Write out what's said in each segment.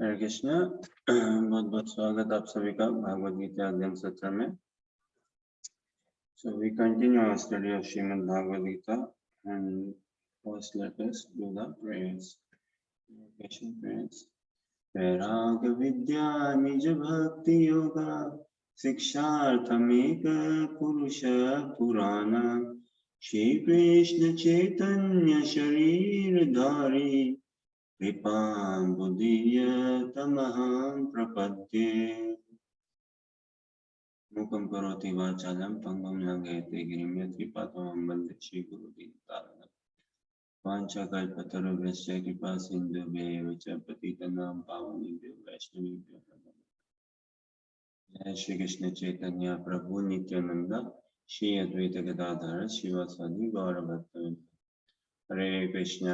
हरे कृष्णा। बहुत बहुत स्वागत आप सभी का भागवत गीता अध्ययन सत्र में। So we continue our study of Srimad Bhagavad Gita and first let us do the prayers. Prayers. वैराग विद्या निज भक्ति योगा शिक्षार्थमेक पुरुष पुराण श्री कृष्ण चैतन्य शरीर धारी कृपां बुद्धीयतमहं प्रपद्ये। मूकं करोति वाचालं पंगुं लंघयते गिरिं यत्कृपातमहं वन्दे श्रीगुरुदीनतारिणम्। वाञ्छाकल्पतरुभ्यश्च कृपा सिन्धुभ्येव च पतितानां पावनेभ्यो वैष्णवेभ्यो नमः। जय श्री कृष्ण चैतन्य प्रभु नित्यानंद श्री अद्वैत गदाधर शिवासादि गौरभक्तवृंद। हरे Krishna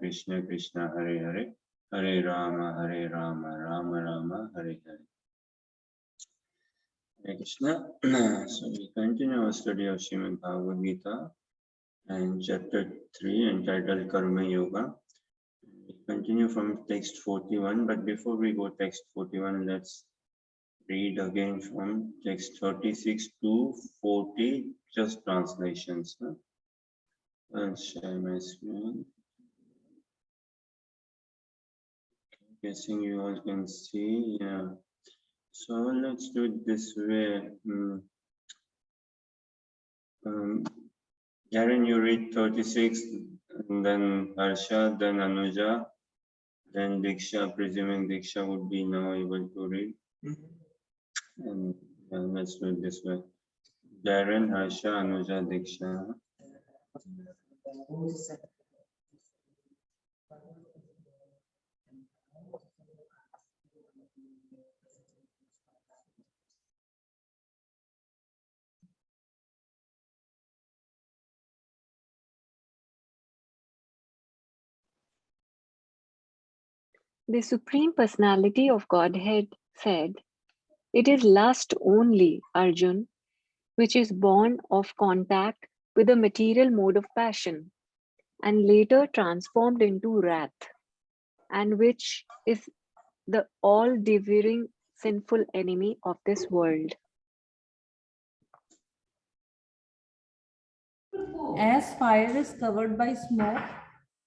Krishna Krishna Hare Hare Hare Ram Ram Ram Hare Hare. Hare Krishna. So we continue our study of Srimad Bhagavad Gita and chapter 3 entitled Karma Yoga. We continue from text 41, but before we go text 41, let's read again from text 36 to 40, just translations. I'll share my screen. Guessing you all can see, yeah. So let's do it this way. Jaren, you read 36, and then Harsha, then Anuja, then Diksha, presuming Diksha would be now able to read. And let's do it this way. Jaren, Harsha, Anuja, Diksha. The Supreme Personality of Godhead said, "It is lust only, Arjun, which is born of contact with the material mode of passion, and later transformed into wrath, and which is the all-devouring sinful enemy of this world." As fire is covered by smoke,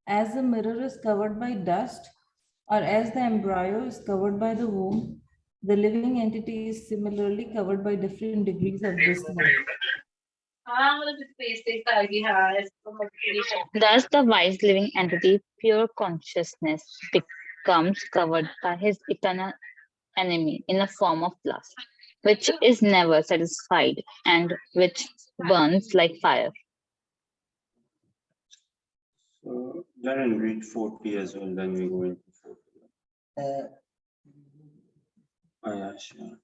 as the mirror is covered by dust, or as the embryo is covered by the womb, the living entity is similarly covered by different degrees of this light. Thus, the wise living entity, pure consciousness, becomes covered by his eternal enemy in the form of lust, which is never satisfied and which burns like fire. So Jaren, read 40 as well, then we go into 40. Oh yeah, sure.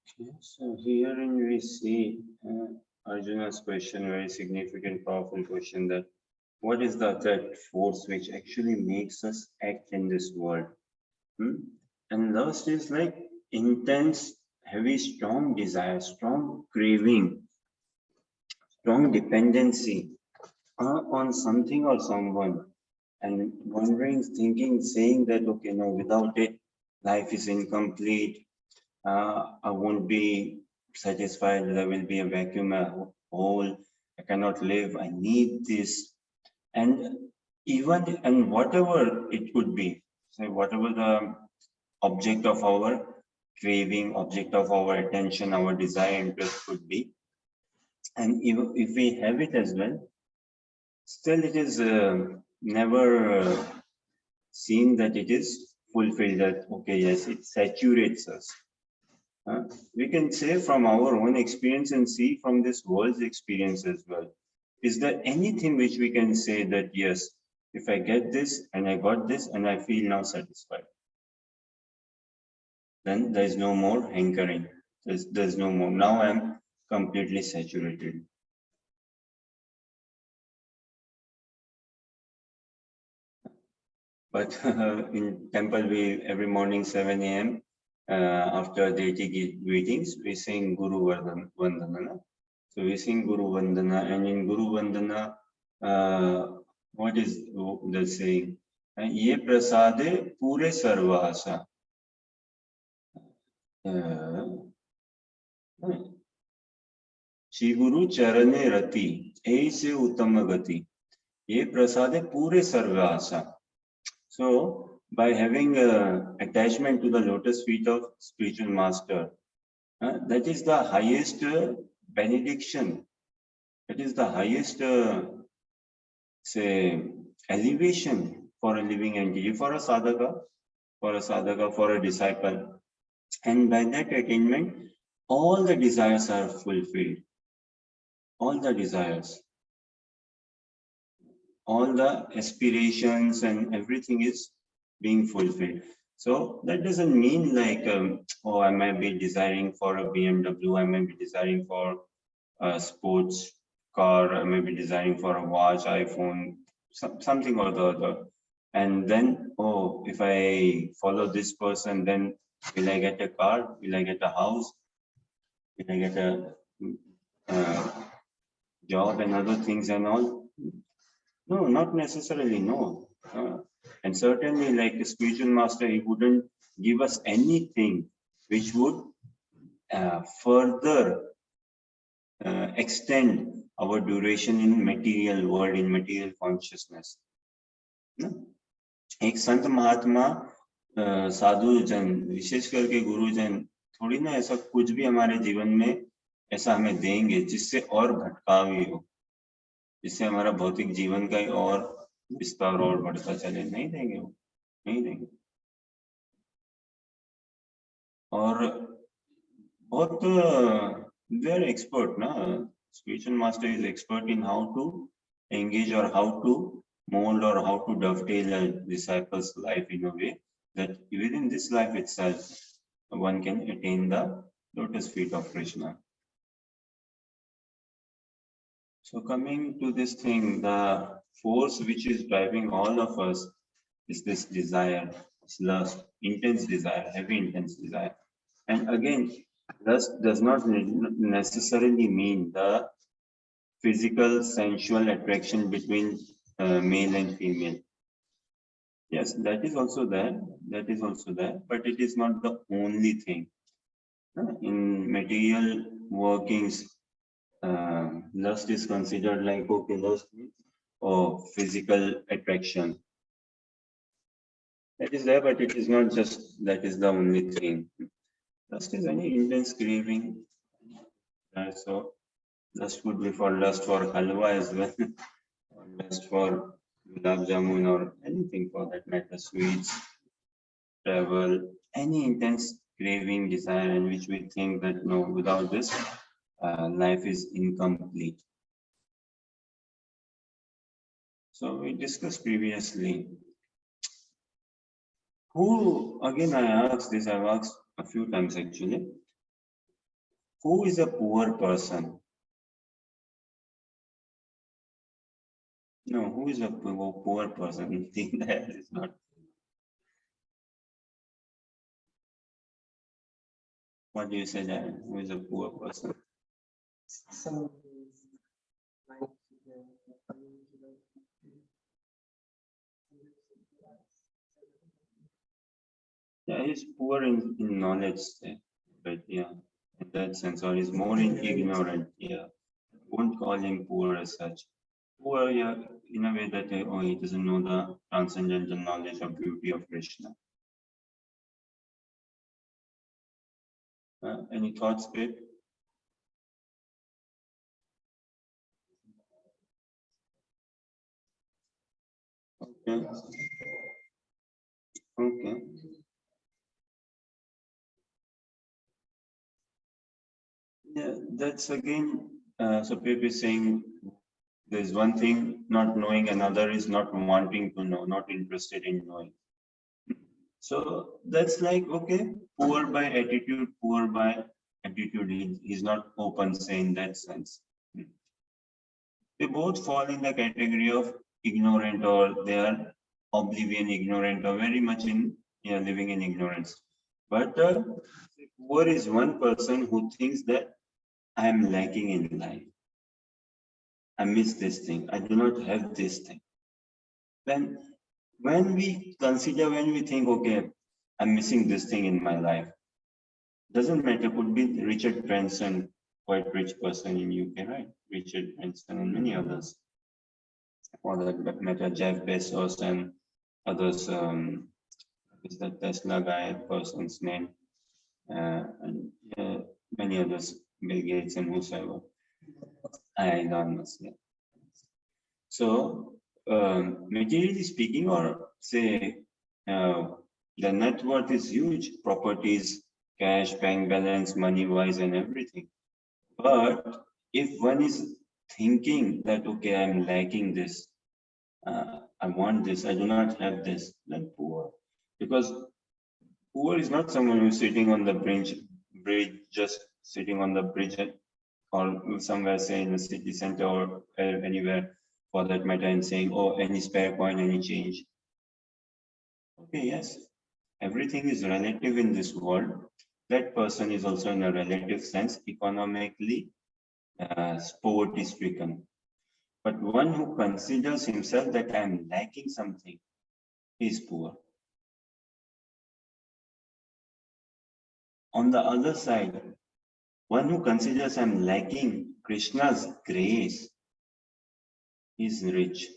Okay, so herein we see Arjuna's question, very significant, powerful question, that what is the that force which actually makes us act in this world? And lust is like intense, heavy, strong desire, strong craving, strong dependency on something or someone, and wondering, thinking, saying that, okay, no, without it, life is incomplete. I won't be satisfied. There will be a vacuum, a hole. I cannot live. I need this. And whatever it could be, say whatever the object of our craving, object of our attention, our desire, interest could be, and if we have it as well, still it is never seen that it is fulfilled, that okay, yes, it saturates us. We can say from our own experience and see from this world's experience as well. Is there anything which we can say that yes, if I get this and I got this and I feel now satisfied, then there is no more hankering. There's no more. Now I'm completely saturated. But in temple, we every morning 7 a.m. After deity greetings, we sing Guru Vandana. No? So we sing Guru Vandana, and in Guru Vandana, what is the saying? Ye prasade pure sarvasa. Shri Guru charane rati, aise uttama gati. Ye prasade pure sarvasa. So by having attachment to the lotus feet of spiritual master, that is the highest benediction. That is the highest, say, elevation for a living entity, for a sadhaka, for a disciple. And by that attainment, all the desires are fulfilled. All the desires, all the aspirations and everything is being fulfilled. So that doesn't mean like, oh, I might be desiring for a BMW, I may be desiring for a sports car, I may be desiring for a watch, iPhone, something or the other. And then, oh, if I follow this person, then will I get a car? Will I get a house? Will I get a job and other things and all? No, not necessarily, no. And certainly, like a spiritual master, he wouldn't give us anything which would further extend our duration in material world, in material consciousness. No? एक संत महात्मा साधु जन विशेष करके गुरुजन थोड़ी ना ऐसा कुछ भी हमारे जीवन में ऐसा हमें देंगे जिससे और भटकाव ही हो, जिससे हमारा भौतिक जीवन का ही और विस्तार और बढ़ता चले, नहीं देंगे वो, नहीं देंगे। और बहुत they are expert ना, spiritual master is expert in how to engage or how to mold or how to dovetail a disciple's life in a way that within this life itself one can attain the lotus feet of Krishna. So coming to this thing, the force which is driving all of us is this desire, this lust, intense desire, heavy intense desire. And again, lust does not necessarily mean the physical sensual attraction between male and female. Yes, that is also there, but it is not the only thing. In material workings, lust is considered like, okay, lust means physical attraction. That is there, but it is not just that is the only thing. Lust is any intense craving. So lust could be for halwa as well, or lust for gulab jamun or anything for that matter, sweets, travel, any intense craving, desire, in which we think that no, without this, life is incomplete. So we discussed previously. Who, again, I've asked a few times actually. Who is a poor person? No, who is a poor person? That is not. What do you say, Darren? Who is a poor person? Someone who is like to Yeah, he's poor in knowledge, but yeah, in that sense, or he's more ignorant. Yeah, won't call him poor as such. Poor, yeah, in a way that he doesn't know the transcendental knowledge of beauty of Krishna. Any thoughts, babe? Okay. Okay. Yeah, that's again, so Pip is saying there's one thing not knowing, another is not wanting to know, not interested in knowing. So that's like, okay, poor by attitude, he's not open, say, in that sense. They both fall in the category of ignorant, or they are oblivion, ignorant, or very much in living in ignorance. But poor is one person who thinks that I am lacking in life. I miss this thing. I do not have this thing. When we consider, when we think, okay, I'm missing this thing in my life, doesn't matter, could be Richard Branson, quite rich person in UK, right? Richard Branson and many others. For that matter, Jeff Bezos and others, is the Tesla guy, person's name, and many others, Bill Gates and whosoever. Elon Musk, yeah. So, materially speaking, or say, the net worth is huge, properties, cash, bank balance, money-wise, and everything. But if one is thinking that, okay, I'm lacking this, I want this, I do not have this, then poor. Because poor is not someone who's sitting on the bridge, just sitting on the bridge, or somewhere, say in the city center or anywhere for that matter, and saying, oh, any spare coin, any change. Okay, yes, everything is relative in this world. That person is also in a relative sense economically poverty stricken. But one who considers himself that I am lacking something is poor. On the other side, one who considers I'm lacking Krishna's grace is rich,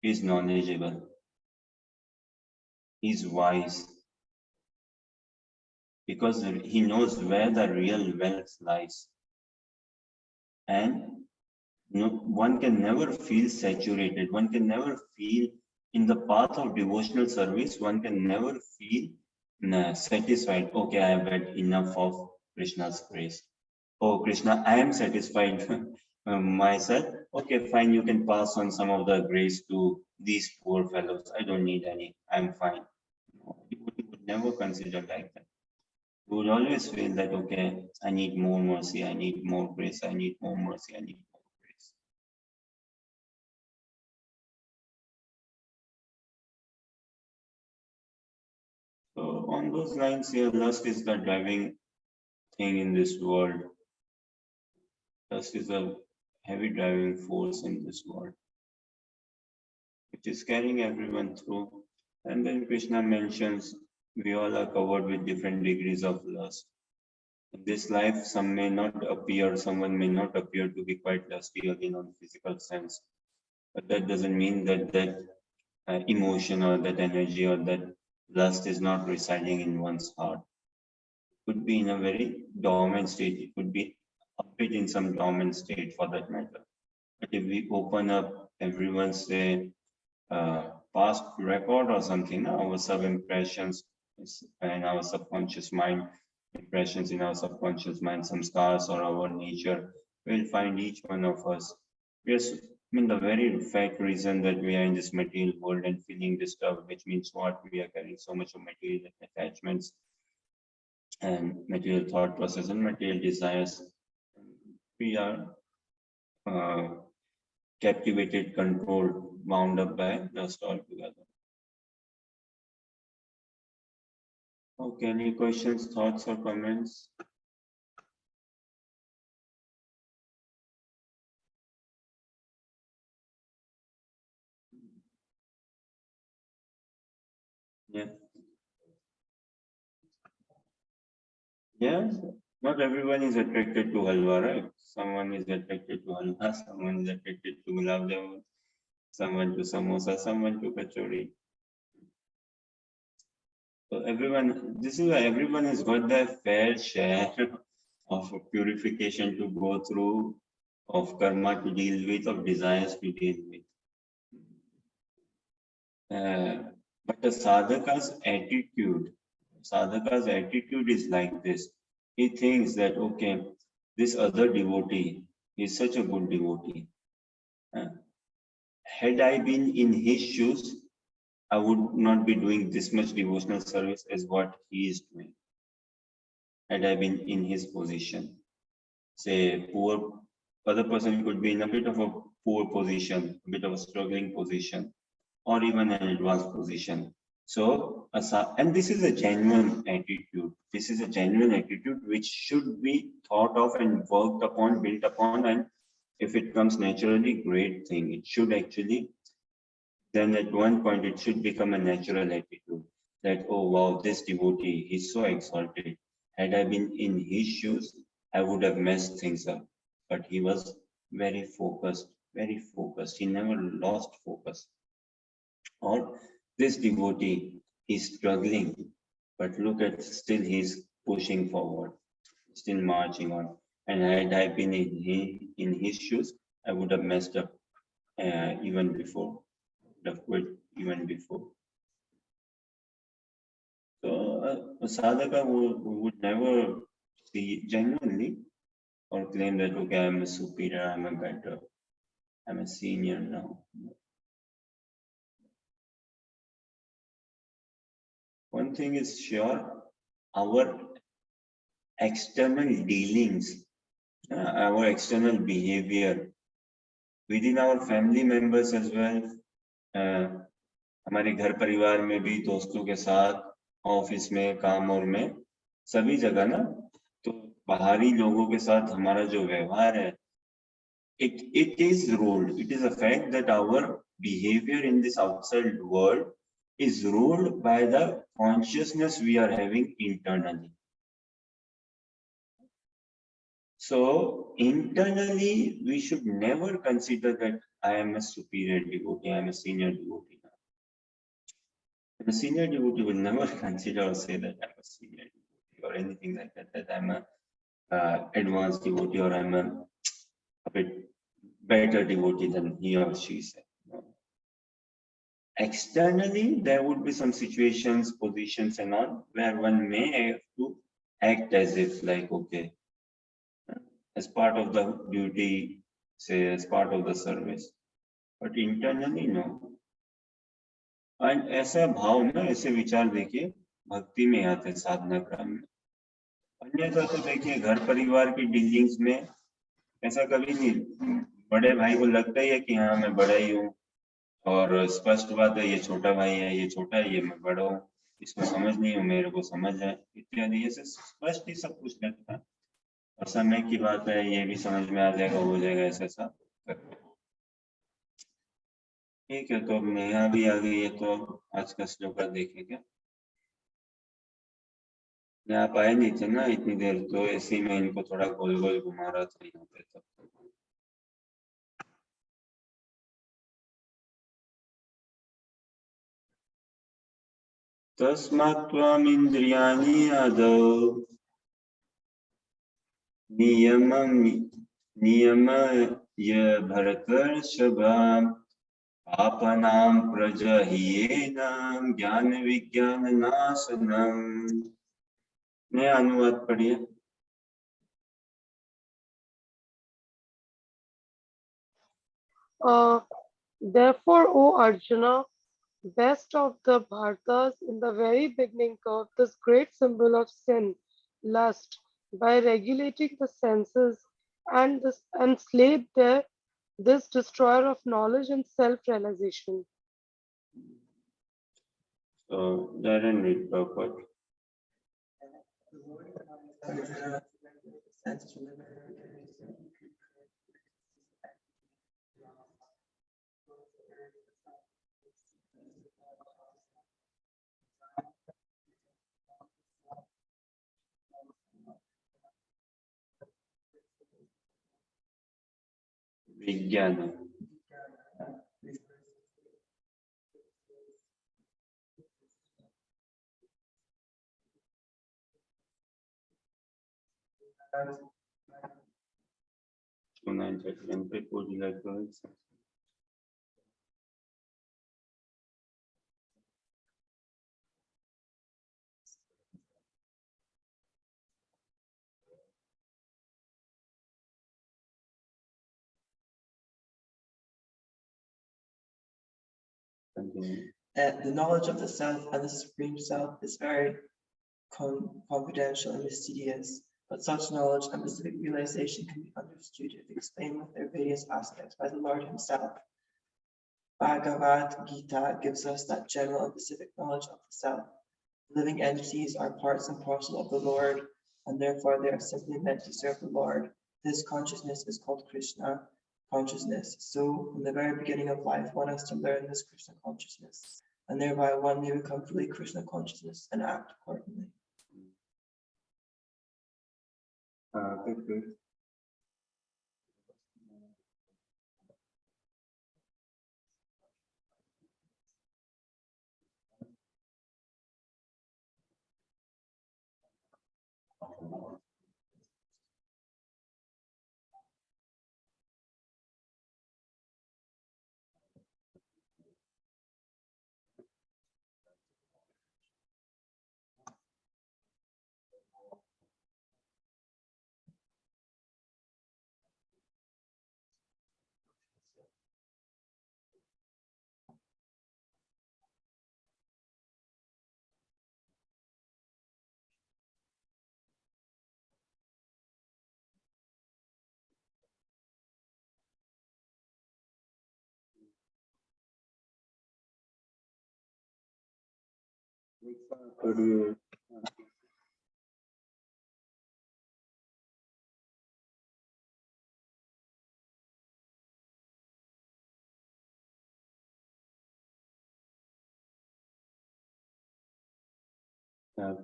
is knowledgeable, is wise, because he knows where the real wealth lies. And one can never feel saturated, one can never feel in the path of devotional service, one can never feel satisfied. Okay, I have had enough of Krishna's grace. Oh, Krishna, I am satisfied myself. Okay, fine, you can pass on some of the grace to these poor fellows. I don't need any, I'm fine. You would never consider like that. You would always feel that, okay, I need more mercy, I need more grace, I need more mercy, I need more grace. So on those lines here, lust is the driving thing in this world. Lust is a heavy driving force in this world, which is carrying everyone through. And then Krishna mentions we all are covered with different degrees of lust. In this life, some may not appear, someone may not appear to be quite lusty again on physical sense. But that doesn't mean that that emotion or that energy or that lust is not residing in one's heart. It could be in a very dormant state. It could be a bit in some dormant state for that matter. But if we open up everyone's, say, past record or something, our sub-impressions in our subconscious mind, impressions in our subconscious mind, some scars or our nature, we'll find each one of us. Yes, I mean, the very fact reason that we are in this material world and feeling disturbed, which means what? We are carrying so much of material attachments and material thought process and material desires. We are captivated, controlled, wound up by lust altogether. Okay, any questions, thoughts, or comments? Yeah. Yes, not everyone is attracted to halwa, right? Someone is attracted to halwa, someone is attracted to gulab jamun, someone to samosa, someone to kachori. So everyone, this is why everyone has got their fair share of purification to go through, of karma to deal with, of desires to deal with. But the sadhaka's attitude is like this. He thinks that, okay, this other devotee is such a good devotee. Had I been in his shoes, I would not be doing this much devotional service as what he is doing. Had I been in his position, say, poor other person could be in a bit of a poor position, a bit of a struggling position, or even an advanced position. So, and this is a genuine attitude. This is a genuine attitude which should be thought of and worked upon, built upon, and if it comes naturally, great thing. It should actually, then at one point, it should become a natural attitude that, oh wow, this devotee, he's so exalted. Had I been in his shoes, I would have messed things up. But he was very focused, very focused. He never lost focus. Or this devotee, he's struggling, but look at still he's pushing forward, still marching on. And had I been in his shoes, I would have messed up even before, would have quit even before. So a sadhaka would never see genuinely or claim that, okay, I'm a superior, I'm a better, I'm a senior now. One thing is sure, our external dealings, our external behavior within our family members as well, हमारे घर परिवार में भी, दोस्तों के साथ, office में, काम और में, सभी जगह ना, तो बाहरी लोगों के साथ हमारा जो व्यवहार है, it is ruled. It is a fact that our behavior in this outside world is ruled by the consciousness we are having internally. So internally, we should never consider that I am a superior devotee, I am a senior devotee. A senior devotee will never consider or say that I'm a senior devotee or anything like that, that I'm a advanced devotee or I'm a bit better devotee than he or she said. No. Externally, there would be some situations, positions and all where one may have to act as if like, okay, as part of the duty, say as part of the service, but internally no. And ऐसा भाव ना, ऐसे विचार देखिए भक्ति में आते, साधना क्रम में. अन्यथा तो देखिए घर परिवार की डीलिंग्स में ऐसा कभी नहीं, बड़े भाई को लगता ही है कि हाँ मैं बड़ा ही हूँ, और स्पष्ट बात है ये छोटा भाई है, ये छोटा है, ये मैं बड़ा हूँ, इसको समझ नहीं हो, मेरे को समझ है, इत्यादि ऐसे स्पष्ट ही सब कुछ लगता है. और समय की बात है, ये भी समझ में आ जाएगा, हो जाएगा, ऐसा सब. ठीक है, तो अब नेहा भी आ गई है, तो अब आज का श्लोक देखेंगे. आप आए नहीं थे ना इतनी देर, तो ऐसे ही मैं इनको थोड़ा गोल गोल घुमा रहा था यहाँ पे. तब तस्मात् त्वम् इंद्रियाणि आदौ नियमय भरतर्षभ, आपनां प्रजह्येन ज्ञान विज्ञान नाशनम. नया अनुवाद पढ़िए. Therefore, O Arjuna, best of the Bharatas, in the very beginning of this great symbol of sin, lust, by regulating the senses and enslaved there, this destroyer of knowledge and self-realization. So, Darren, read purport. The word Arjuna sense to live. विज्ञान. Would you like to answer? Continue. The knowledge of the Self and the Supreme Self is very confidential and mysterious, but such knowledge and specific realization can be understood if explained with their various aspects by the Lord himself. Bhagavad Gita gives us that general and specific knowledge of the self. Living entities are parts and parcel of the Lord, and therefore they are simply meant to serve the Lord. This consciousness is called Krishna consciousness. So, from the very beginning of life, one has to learn this Krishna consciousness, and thereby one may become fully Krishna consciousness and act accordingly. Good. Could you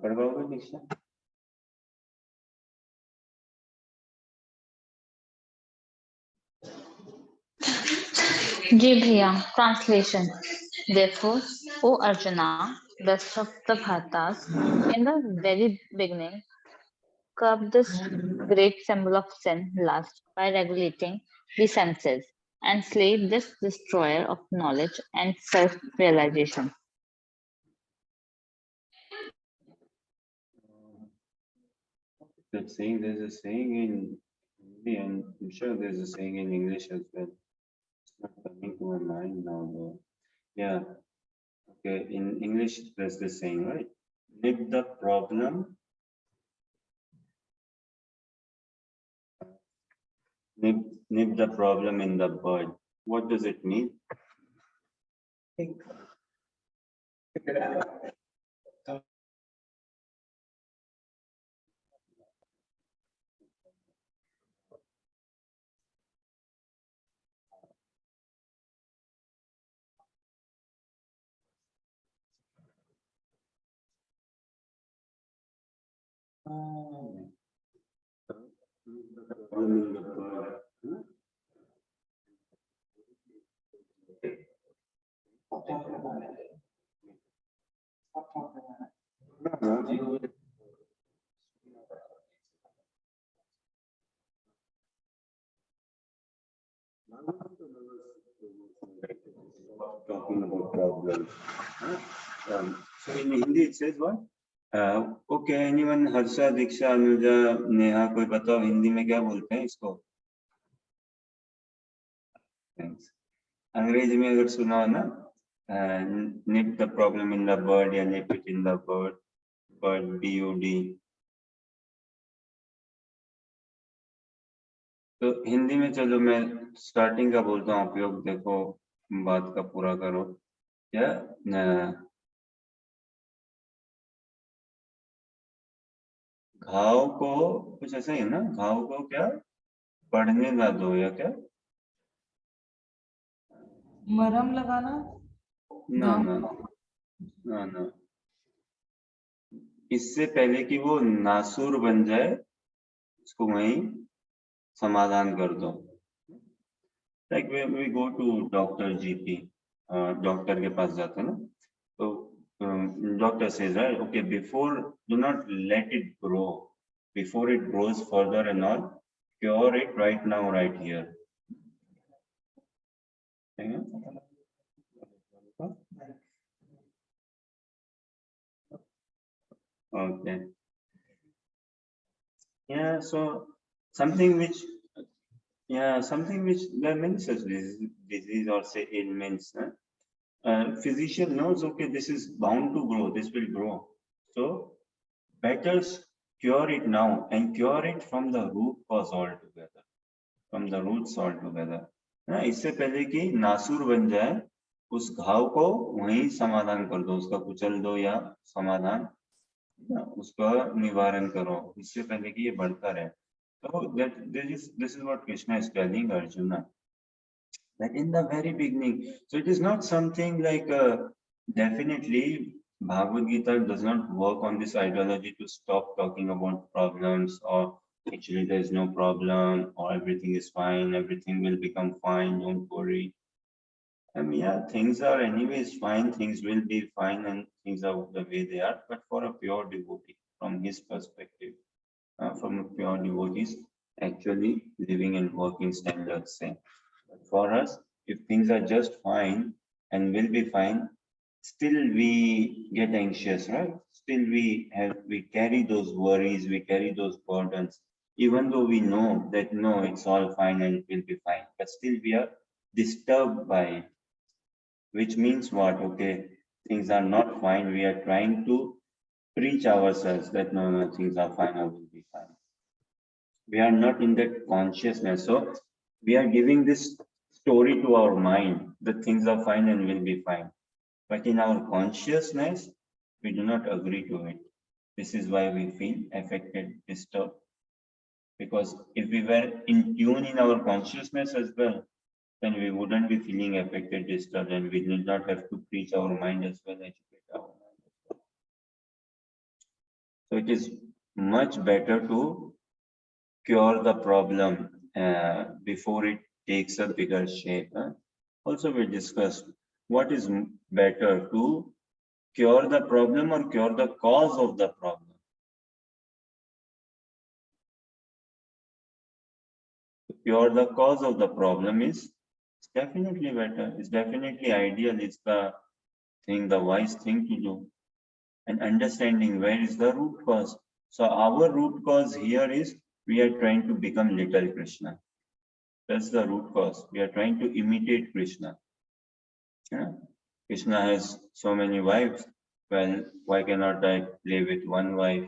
पढ़वाओगे Diksha? Ji bhaiya, translation. Therefore, O Arjuna, best of the Bhartas, in the very beginning, curb this great symbol of sin, lust, by regulating the senses, and slay this destroyer of knowledge and self-realization. That saying, there's a saying in Hindi, and I'm sure there's a saying in English as well. It's not coming to my mind now, though. Yeah. Okay. In English, there's this saying, right? Nip the problem. Nip the problem in the bud. What does it mean? Think. Figure it out. Problem in the bud. Stop talking about it. Stop talking about it. No. Talking about problems. So in Hindi it says what? Okay, anyone, Harsha, Diksha, Anuja, Neha, कोई बताओ हिंदी में क्या बोलते हैं इसको? Thanks. अंग्रेजी में अगर सुना हो ना, nip the problem in the bud या nip it in the bud, BUD. तो हिंदी में चलो मैं स्टार्टिंग का बोलता हूँ, उपयोग देखो, बात का पूरा करो। क्या घाव को कुछ ऐसा ही है ना, घाव को क्या बढ़ने ना दो या क्या? मरहम लगाना ना ना ना ना, इससे पहले कि वो नासूर बन जाए उसको वहीं समाधान कर दो। Like we go to doctor GP, doctor के पास जाते हैं ना, तो doctor says right, okay, before do not let it grow, before it grows further and all, cure it right now right here. Okay. Yeah, so something which there are many such disease or say ailments. Physician knows, okay, this is bound to grow, this will grow. So better cure it now and cure it from the root cause altogether, from the roots altogether. इससे पहले कि नासूर बन जाए उस घाव को वहीं समाधान कर दो, उसका कुचल दो या समाधान उसका निवारण करो, इससे पहले कि ये बढ़ता रहे. So this is what Krishna is telling Arjuna, that in the very beginning, so it is not something like definitely Bhagavad Gita does not work on this ideology to stop talking about problems, or actually there is no problem, or everything is fine, everything will become fine, don't worry. I mean, yeah, things are anyways fine, things will be fine, and things are the way they are, but for a pure devotee, from his perspective, from a pure devotees, actually living and working standards same. But for us, if things are just fine and will be fine, still we get anxious, right? Still we carry those worries, we carry those burdens, even though we know that no, it's all fine and it will be fine, but still we are disturbed by it. Which means what? Okay, things are not fine. We are trying to preach ourselves that no, no, things are fine, I will be fine. We are not in that consciousness. So we are giving this story to our mind that things are fine and will be fine. But in our consciousness, we do not agree to it. This is why we feel affected, disturbed. Because if we were in tune in our consciousness as well, then we wouldn't be feeling affected, disturbed, and we did not have to preach our mind as well, educate our mind as well. So it is much better to cure the problem before it takes a bigger shape. Also, we discussed what is better, to cure the problem or cure the cause of the problem. To cure the cause of the problem is definitely better. It's definitely ideal. It's the thing, the wise thing to do. And understanding where is the root cause. So our root cause here is we are trying to become little Krishna. That's the root cause. We are trying to imitate Krishna. Yeah. Krishna has so many wives. Well, why cannot I play with one wife?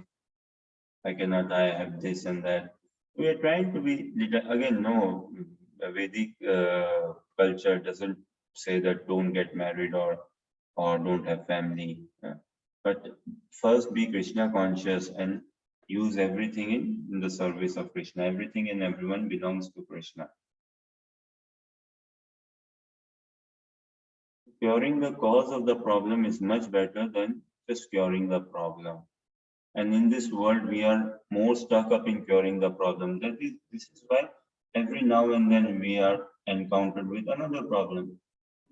Why cannot I have this and that? We are trying to be little. Again, no, Vedic culture doesn't say that don't get married or don't have family. But first be Krishna conscious and use everything in the service of Krishna. Everything and everyone belongs to Krishna. Curing the cause of the problem is much better than just curing the problem. And in this world, we are more stuck up in curing the problem. This is why every now and then we are encountered with another problem.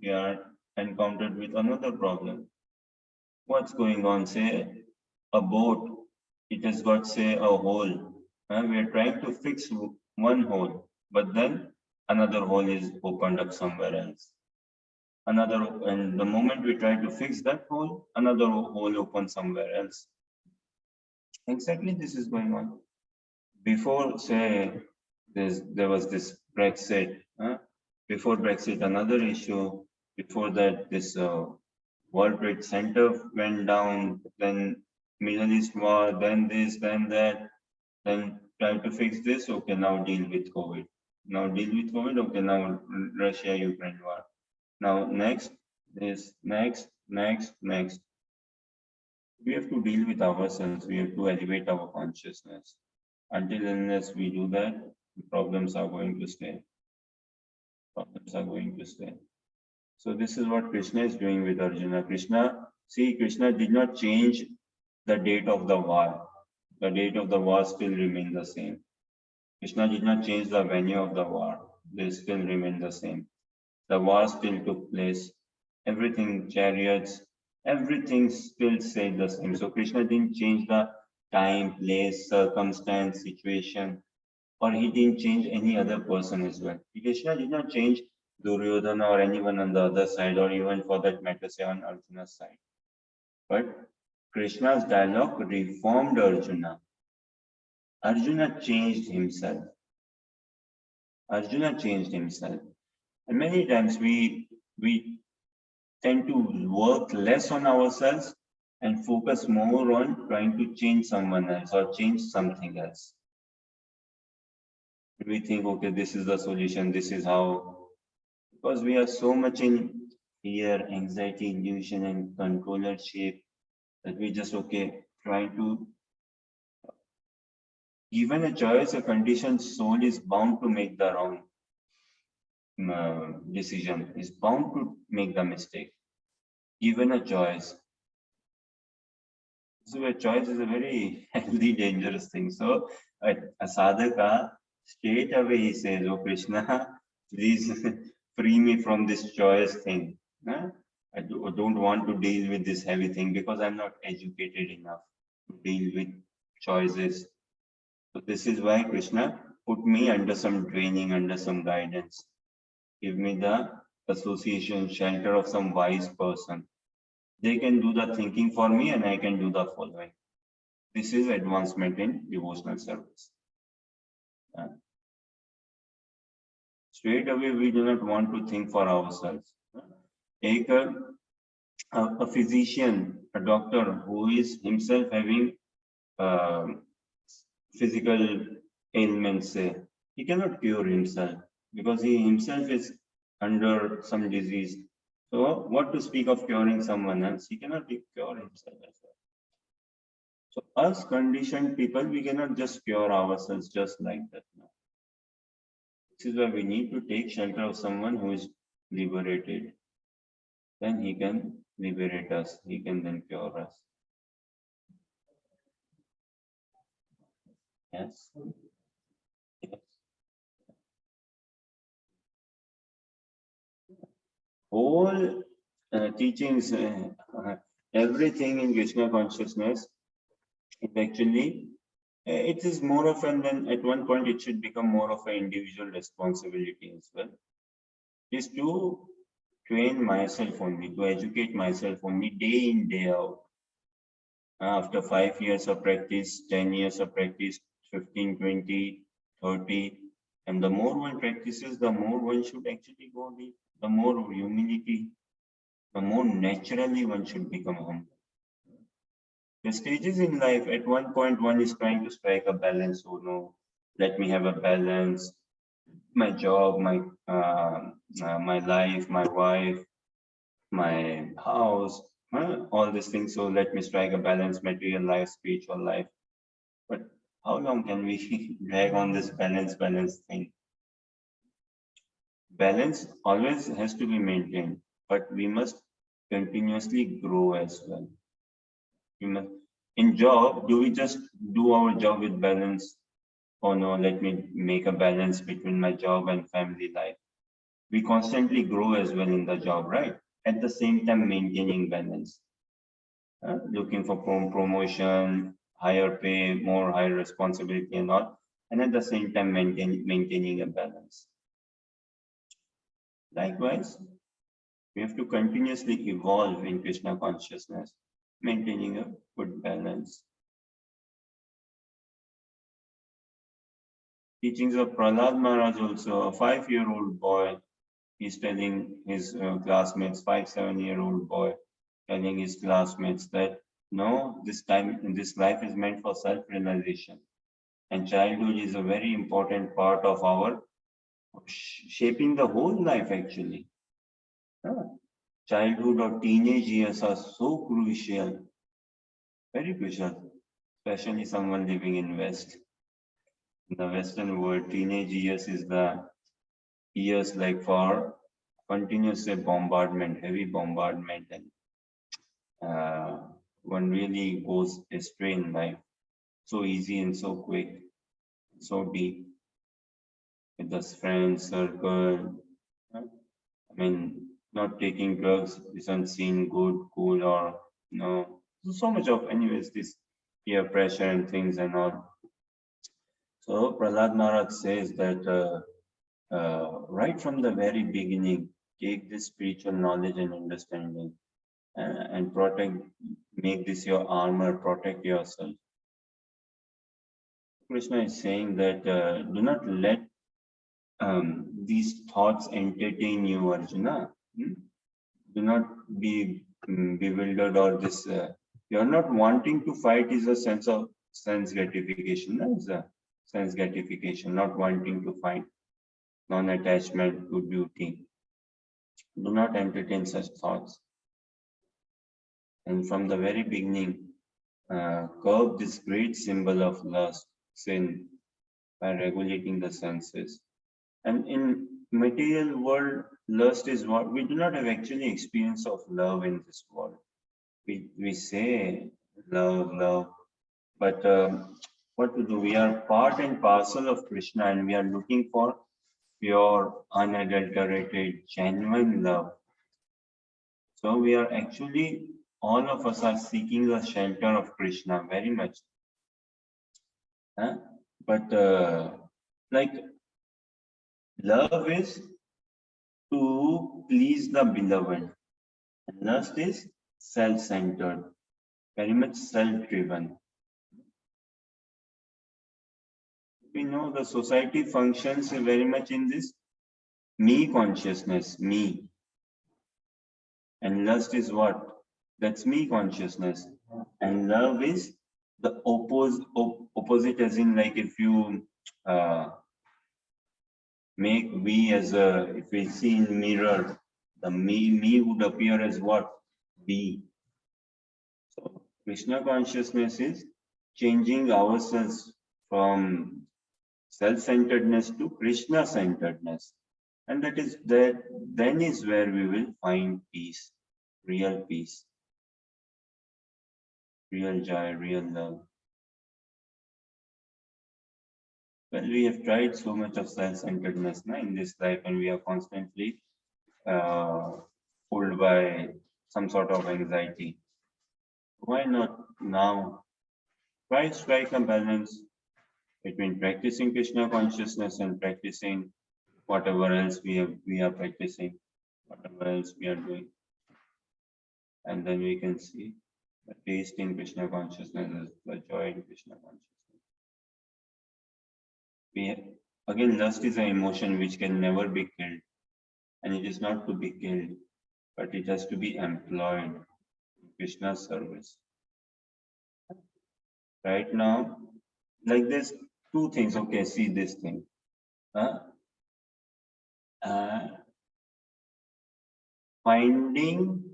We are encountered with another problem. What's going on? Say a boat, it has got, say, a hole. We are trying to fix one hole, but then another hole is opened up somewhere else. And the moment we try to fix that hole, another hole opens somewhere else. Exactly this is going on. Before, say, there was this Brexit. Before Brexit, another issue. Before that, this World Trade Center went down, then Middle East war, then this, then that, then try to fix this. Okay, now deal with COVID. Now deal with COVID. Okay, now Russia-Ukraine war. Now next, this, next. We have to deal with ourselves. We have to elevate our consciousness. Until unless we do that, problems are going to stay. Problems are going to stay. So this is what Krishna is doing with Arjuna. Krishna did not change the date of the war. The date of the war still remains the same. Krishna did not change the venue of the war. They still remain the same. The war still took place. Everything, chariots, everything still stayed the same. So Krishna didn't change the time, place, circumstance, situation, or he didn't change any other person as well. Krishna did not change Duryodhana or anyone on the other side, or even for that matter, say on Arjuna's side. But Krishna's dialogue reformed Arjuna. Arjuna changed himself. Arjuna changed himself. And many times we tend to work less on ourselves and focus more on trying to change someone else or change something else. We think, okay, this is the solution, this is how, because we are so much in fear, anxiety, illusion, and controllership, that we just, okay, try to, given a choice, a conditioned soul is bound to make the wrong decision, is bound to make the mistake, given a choice. So a choice is a very healthy, dangerous thing. So a sadhaka, straight away he says, oh Krishna, please free me from this choice thing. Huh? I don't want to deal with this heavy thing because I'm not educated enough to deal with choices. So this is why Krishna put me under some training, under some guidance. Give me the association, shelter of some wise person. They can do the thinking for me and I can do the following. This is advancement in devotional service. Straight away, we do not want to think for ourselves. Take a physician, a doctor who is himself having physical ailments, say, he cannot cure himself because he himself is under some disease. So what to speak of curing someone else? He cannot cure himself as well. So us conditioned people, we cannot just cure ourselves just like that. No. This is why we need to take shelter of someone who is liberated. Then he can liberate us. He can then cure us. Yes. Yes. Whole teachings, everything in Krishna consciousness, it actually, it is more of an, then at one point it should become more of an individual responsibility as well. Is to train myself only, to educate myself only day in, day out. After 5 years of practice, 10 years of practice, 15, 20, 30, and the more one practices, the more one should actually go deep, the more humility, the more naturally one should become humble. The stages in life, at one point, one is trying to strike a balance. Oh no, let me have a balance. My job, my life, my wife, my house, all these things. So let me strike a balance, material life, spiritual life. But how long can we drag on this balance thing? Balance always has to be maintained, but we must continuously grow as well. We must, in job, do we just do our job with balance? Oh no, let me make a balance between my job and family life. We constantly grow as well in the job, right? At the same time, maintaining balance. Looking for promotion, higher pay, more higher responsibility and all. And at the same time, maintaining a balance. Likewise, we have to continuously evolve in Krishna consciousness, maintaining a good balance. Teachings of Prahlad Maharaj also, a 5-year-old boy, he's telling his classmates, 5-7-year-old boy, telling his classmates that no, this life is meant for self-realization. And childhood is a very important part of our shaping the whole life actually. Childhood or teenage years are so crucial, very crucial, especially someone living in West. In the Western world, teenage years is the years like for continuous bombardment, heavy bombardment, and one really goes astray in life. So easy and so quick, so deep. With the friends circle, I mean, not taking drugs isn't seen good, cool, or no. So much of, anyways, this peer pressure and things and all. So Prahlad Maharaj says that right from the very beginning, take this spiritual knowledge and understanding and protect, make this your armor, protect yourself. Krishna is saying that do not let these thoughts entertain you, Arjuna. Do not be bewildered or this. You're not wanting to fight is a sense of sense gratification. No? It's a sense gratification, not wanting to fight, non-attachment to duty. Do not entertain such thoughts. And from the very beginning, curb this great symbol of lust, sin, by regulating the senses. And in material world, lust is what we do not have actually experience of love in this world. We say love, but what to do? We are part and parcel of Krishna, and we are looking for pure, unadulterated, genuine love. So we are actually, all of us are seeking the shelter of Krishna very much. Huh? But like love is to please the beloved. And lust is self-centered, very much self-driven. We know the society functions very much in this me consciousness, me. And lust is what? That's me consciousness. And love is the opposite, as in like if you make we as a, if we see in mirror, the me would appear as what? We. So Krishna consciousness is changing ourselves from self-centeredness to Krishna-centeredness. And that is that then is where we will find peace, real joy, real love. Well, we have tried so much of self-centeredness in this life, and we are constantly pulled by some sort of anxiety. Why not now try strike a balance between practicing Krishna consciousness and practicing whatever else we are practicing, whatever else we are doing. And then we can see the taste in Krishna consciousness, the joy in Krishna consciousness. Again, lust is an emotion which can never be killed. And it is not to be killed, but it has to be employed in Krishna's service. Right now, like there's two things. Okay, see this thing. Finding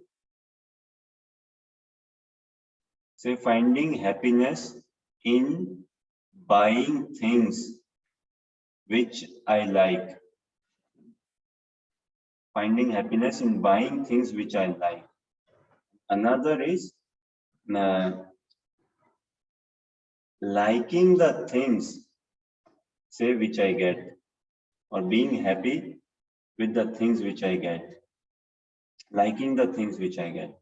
happiness in buying things which I like. Finding happiness in buying things which I like. Another is liking the things, say, which I get, or being happy with the things which I get. Liking the things which I get.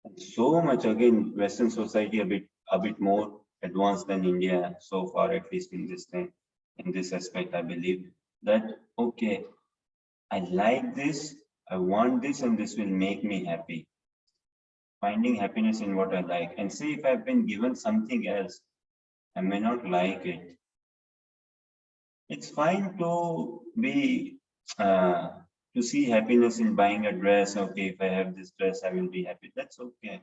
And so much, again, Western society a bit more advanced than India so far, at least in this thing, in this aspect, I believe that okay, I like this, I want this, and this will make me happy. Finding happiness in what I like. And say if I've been given something else, I may not like it. It's fine to be to see happiness in buying a dress. Okay, if I have this dress, I will be happy. That's okay.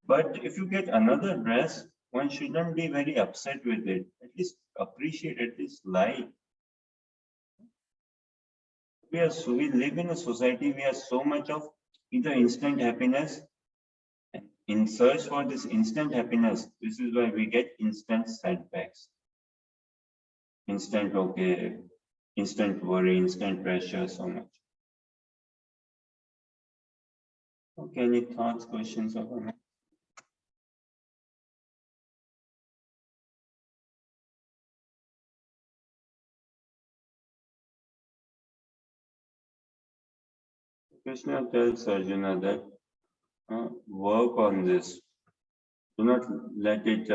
But if you get another dress, one shouldn't be very upset with it. At least appreciate, at least like. We live in a society, we have so much of either instant happiness. In search for this instant happiness, this is why we get instant setbacks. Instant okay, instant worry, instant pressure, so much. Okay, any thoughts, questions or comments? Krishna tells Arjuna that work on this. Do not let it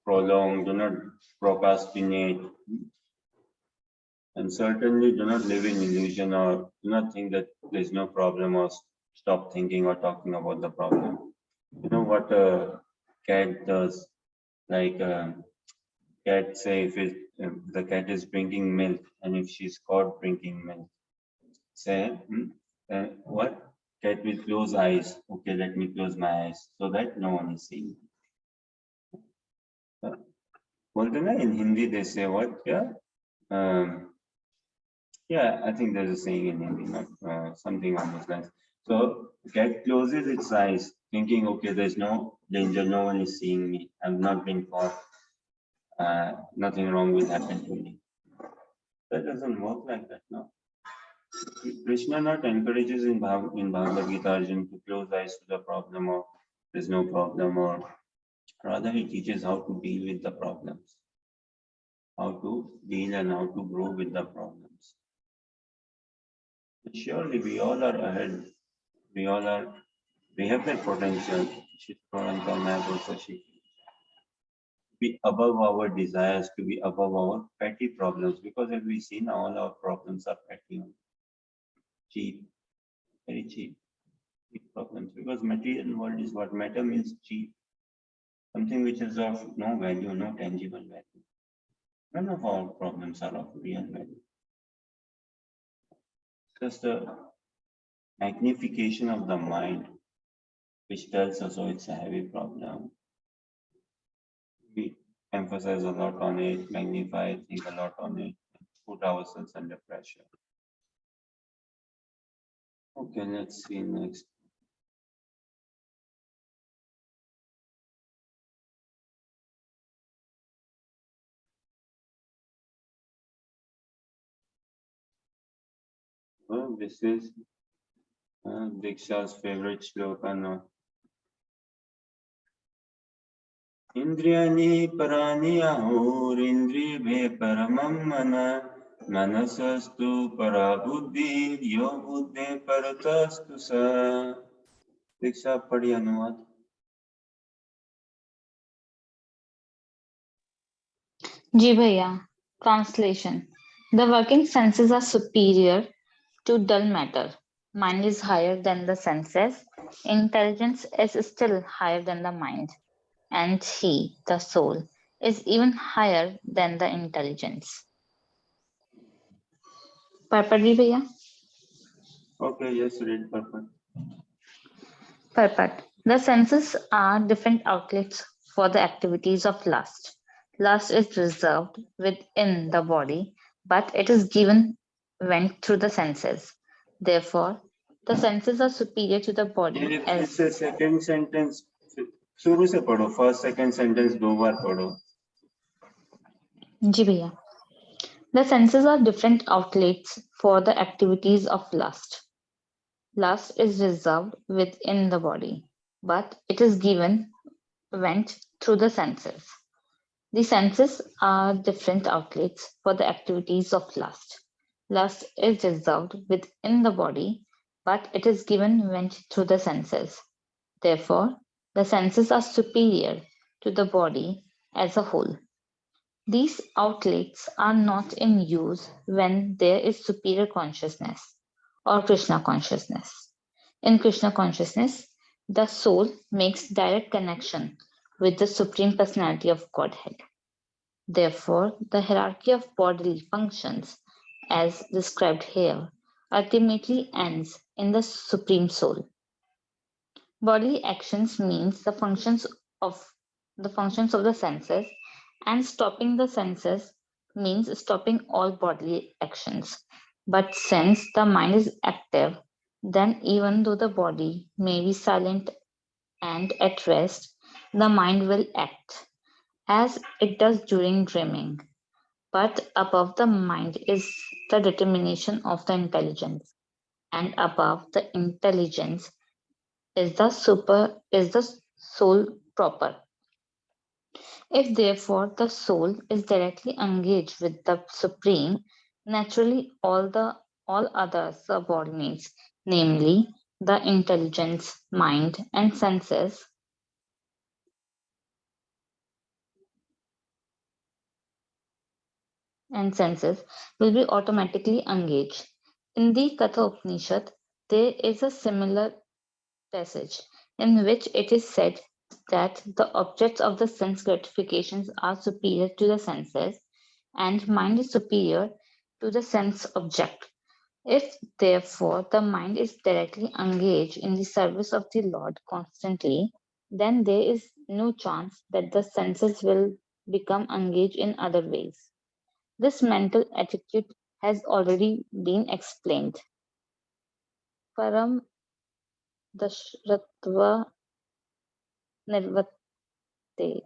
prolong, do not procrastinate. And certainly do not live in illusion or do not think that there is no problem or stop thinking or talking about the problem. You know what a cat does? Like cat say if the cat is drinking milk and if she's caught drinking milk, say what? Cat will close eyes. Okay, let me close my eyes so that no one is seeing. बोलते ना in Hindi they say what? Yeah. Yeah, I think there's a saying in Hindi, something on those lines. So cat closes its eyes, thinking, okay, there's no danger, no one is seeing me, I'm not being caught, nothing wrong will happen to me. That doesn't work like that, no. Krishna not encourages in Bhagavad Gita Arjun to close eyes to the problem or there's no problem, or rather he teaches how to deal with the problems, how to deal and how to grow with the problems. Surely we all are ahead. We all are, we have that potential. Be above our desires, to be above our petty problems, because as we see now, all our problems are petty, cheap, very cheap, cheap problems. Because material world is what matter means cheap, something which is of no value, no tangible value. None of our problems are of real value. Just the magnification of the mind, which tells us, oh, it's a heavy problem. We emphasize a lot on it, magnify, think a lot on it, put ourselves under pressure. Okay, let's see next. Oh, this is Diksha's favorite shloka now. Indriyani parani ahur indriye paramam mana manasastu parabuddhi yo buddhe paratastu sa. Diksha padhi anuvad. Ji bhaiya. Translation. The working senses are superior to dull matter. Mind is higher than the senses. Intelligence is still higher than the mind. And he, the soul, is even higher than the intelligence. Parpar ji bhaiya. Okay, yes, read purpose. Parpar. The senses are different outlets for the activities of lust. Lust is reserved within the body, but it is given vent through the senses. Therefore, the senses are superior to the body ये फिर as से second sentence शुरू से पढ़ो, first second sentence दो बार पढ़ो. जी भैया. The senses are different outlets for the activities of lust. Lust is reserved within the body, but it is given vent through the senses. The senses are different outlets for the activities of lust. Lust is reserved within the body, but it is given vent through the senses. Therefore, the senses are superior to the body as a whole. These outlets are not in use when there is superior consciousness or Krishna consciousness. In Krishna consciousness, the soul makes direct connection with the Supreme Personality of Godhead. Therefore, the hierarchy of bodily functions, as described here, ultimately ends in the Supreme Soul. Bodily actions means of the functions of the senses, and stopping the senses means stopping all bodily actions. But since the mind is active, then even though the body may be silent and at rest, the mind will act as it does during dreaming. But above the mind is the determination of the intelligence, and above the intelligence is the soul proper. If therefore the soul is directly engaged with the Supreme, naturally all other subordinates, namely the intelligence, mind, and senses will be automatically engaged. In the Katha Upanishad, there is a similar passage in which it is said that the objects of the sense gratifications are superior to the senses and mind is superior to the sense object. If therefore the mind is directly engaged in the service of the Lord constantly, then there is no chance that the senses will become engaged in other ways. This mental attitude has already been explained. Param Dashratva Nirvate.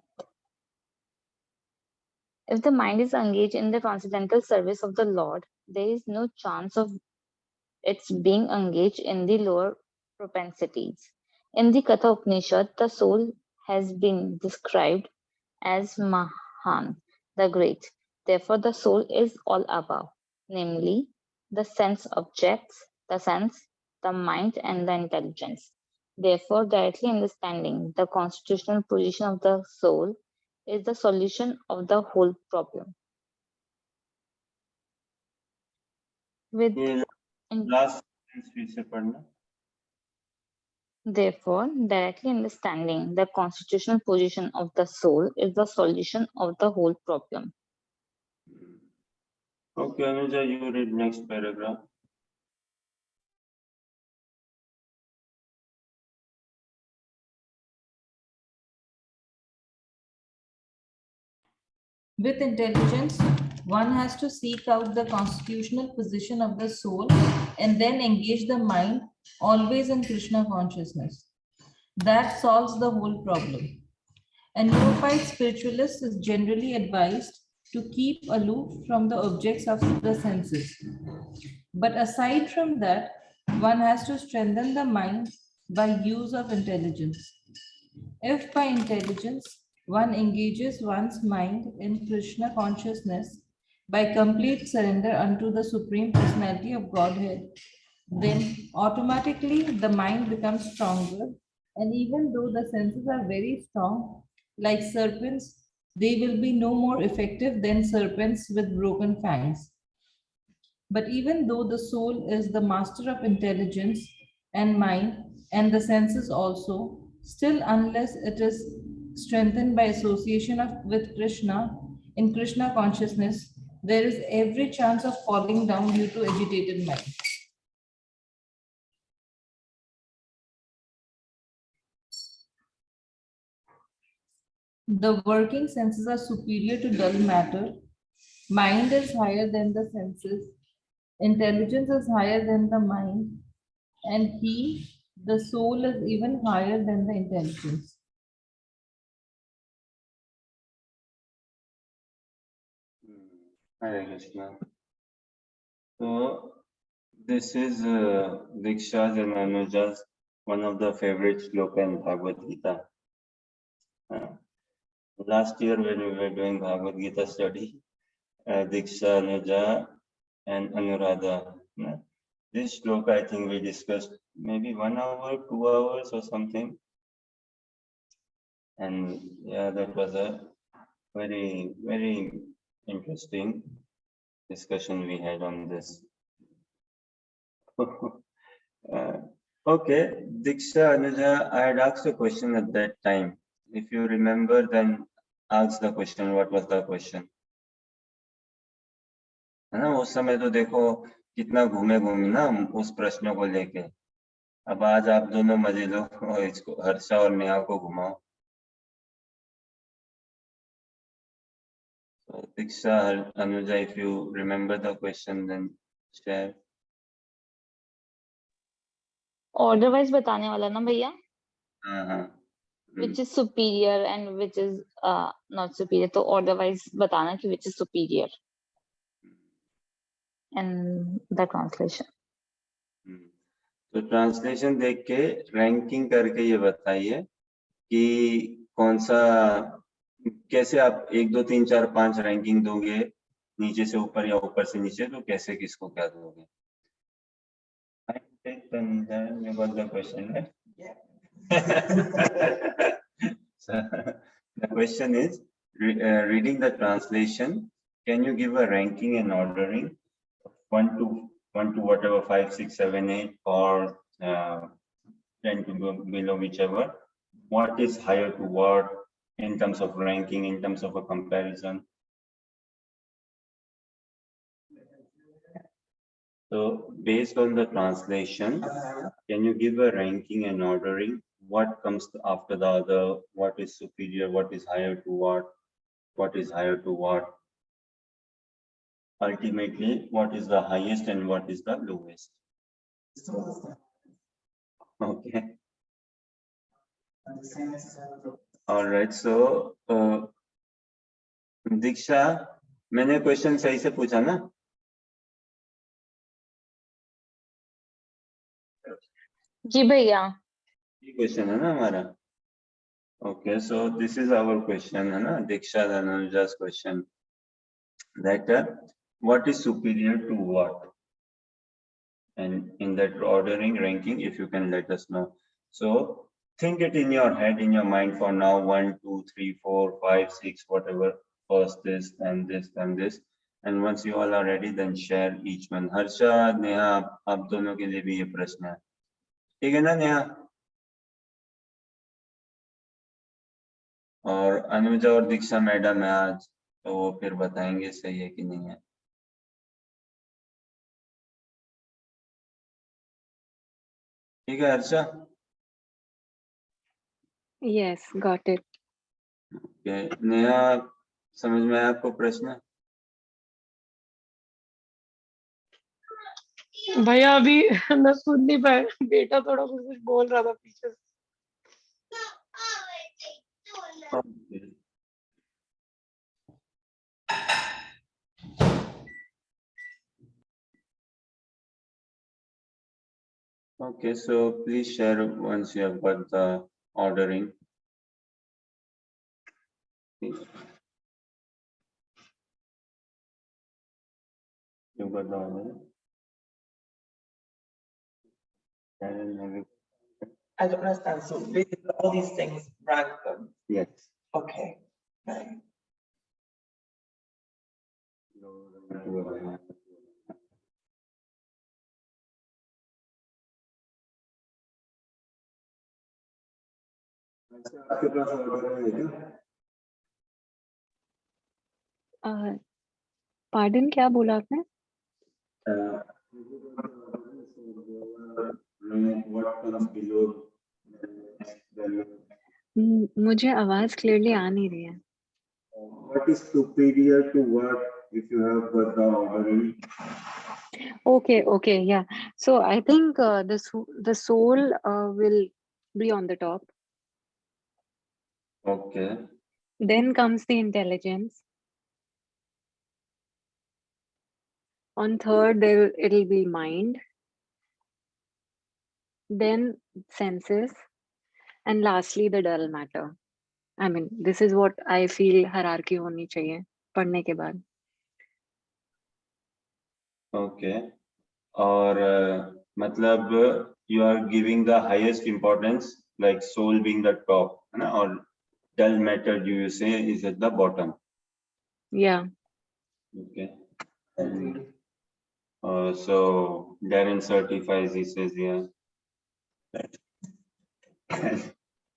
If the mind is engaged in the transcendental service of the Lord, there is no chance of its being engaged in the lower propensities. In the Katha Upanishad, the soul has been described as Mahan, the great. Therefore, the soul is all above, namely the sense objects, the sense, the mind, and the intelligence. Therefore, directly understanding the constitutional position of the soul is the solution of the whole problem. With ये last sentence फिर से पढ़ना. Therefore, directly understanding the constitutional position of the soul is the solution of the whole problem. Okay, Anuja, you read next paragraph. With intelligence, one has to seek out the constitutional position of the soul and then engage the mind always in Krishna consciousness. That solves the whole problem. A neophyte spiritualist is generally advised to keep aloof from the objects of the senses. But aside from that, one has to strengthen the mind by use of intelligence. If by intelligence one engages one's mind in Krishna consciousness by complete surrender unto the Supreme Personality of Godhead, then automatically the mind becomes stronger. And even though the senses are very strong, like serpents, they will be no more effective than serpents with broken fangs. But even though the soul is the master of intelligence and mind and the senses also, still unless it is strengthened by association with Krishna in Krishna consciousness, there is every chance of falling down due to agitated mind. The working senses are superior to dull matter. Mind is higher than the senses. Intelligence is higher than the mind. And he, the soul, is even higher than the intelligence. Hare Krishna. So this is Diksha's and Anuja's one of the favorite shloka in Bhagavad Gita. Last year when we were doing Bhagavad Gita study, Diksha, Anuja, and Anuradha. This shloka I think we discussed maybe 1 hour, 2 hours or something. And yeah, that was a very, very interesting discussion we had on this. Okay, Diksha, Anuja, I had asked a question at that time. If you remember, then ask the question. What was the question? है ना, उस समय तो देखो कितना घूमे ना उस प्रश्न को लेके. अब आज आप दोनों मजे लो और इसको हर्षा और नेहा को घुमाओ. So Diksha, Anuja, if you remember the question, then share. Order wise बताने वाला ना भैया? हाँ. Which is superior and which is not superior. तो order wise बताना कि which is superior. And the translation. तो ट्रांसलेशन देख के रैंकिंग करके ये बताइए कि कौन सा, कैसे आप 1 2 3 4 5 रैंकिंग दोगे, नीचे से ऊपर या ऊपर से नीचे, तो कैसे किसको क्या दोगे? I take the question, right? So, the question is, reading the translation, can you give a ranking and ordering 1 to whatever 5, 6, 7, 8, or 10 to below, whichever? What is higher to what in terms of ranking, in terms of a comparison? So based on the translation, can you give a ranking and ordering? What comes after the other? What is superior? What is higher to what? What is higher to what? ultimately what is the highest and what is the lowest. So, Okay. and the same as All right. So दीक्षा, मैंने question सही से पूछा ना? जी भैया. ये question है ना हमारा? Okay, so this is our question, है ना? Diksha Dhanuja's question. That what is superior to what? And in that ordering, ranking, if you can let us know. So think it in your head, in your mind for now. 1, 2, 3, 4, 5, 6, whatever. First this, then this, then this. And once you all are ready, then share each one. Harsha, Neha, आप दोनों के लिए भी ये प्रश्न है. ठीक है ना नेहा? और अनुजा और दीक्षा मैडम है आज, तो वो फिर बताएंगे सही है कि नहीं है. ठीक है Harsha? Yes, got it. Neha, समझ में आया आपको प्रश्न? भैया अभी मैं सुन नहीं पाया, बेटा थोड़ा कुछ बोल रहा था पीछे से. Okay, so please share once you have got the ordering. You got the ordering? Karen, have you? I don't understand. So basically all these things rank them. Yes. Okay. Right. आपके पास order है क्या? Pardon, क्या बोला आपने? What comes below? मुझे आवाज clearly आ नहीं रही है. What is superior to what if you have got the ordering? Okay, yeah. So I think the soul will be on the top. Okay. Then comes the intelligence. On third, it'll be mind. Then senses, and lastly the dull matter. I mean, this is what I feel hierarchy होनी चाहिए पढ़ने के बाद. Okay. और मतलब you are giving the highest importance, like soul being the top, है ना? और dull matter you say is at the bottom. Yeah. Okay. And, so Darren certifies, he says yeah.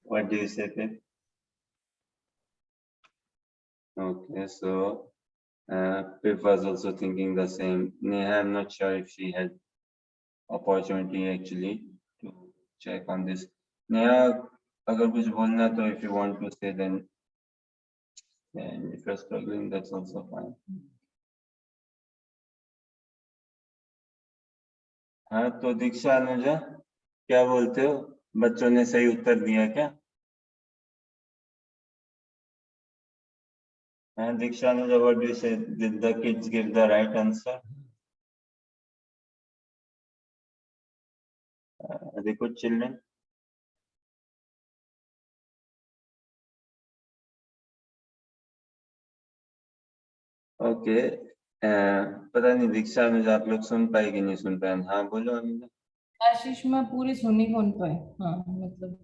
What do you say, Pip? Okay, so Pip was also thinking the same. Neha, I'm not sure if she had opportunity actually to check on this. Neha, agar kuch bolna to if you want to say then, and if you're struggling, that's also fine. हाँ तो दीक्षा अनुजा क्या बोलते हो, बच्चों ने सही उत्तर दिया क्या? हाँ दीक्षा Anuja, what do you say? Did the kids give the right answer? Are they good children? Okay. पता नहीं दीक्षा अनुजा आप लोग सुन पाए कि नहीं सुन पाए? हाँ बोलो अनुजा. आशीष मैं पूरी सुनी कौन पाए. हाँ मतलब.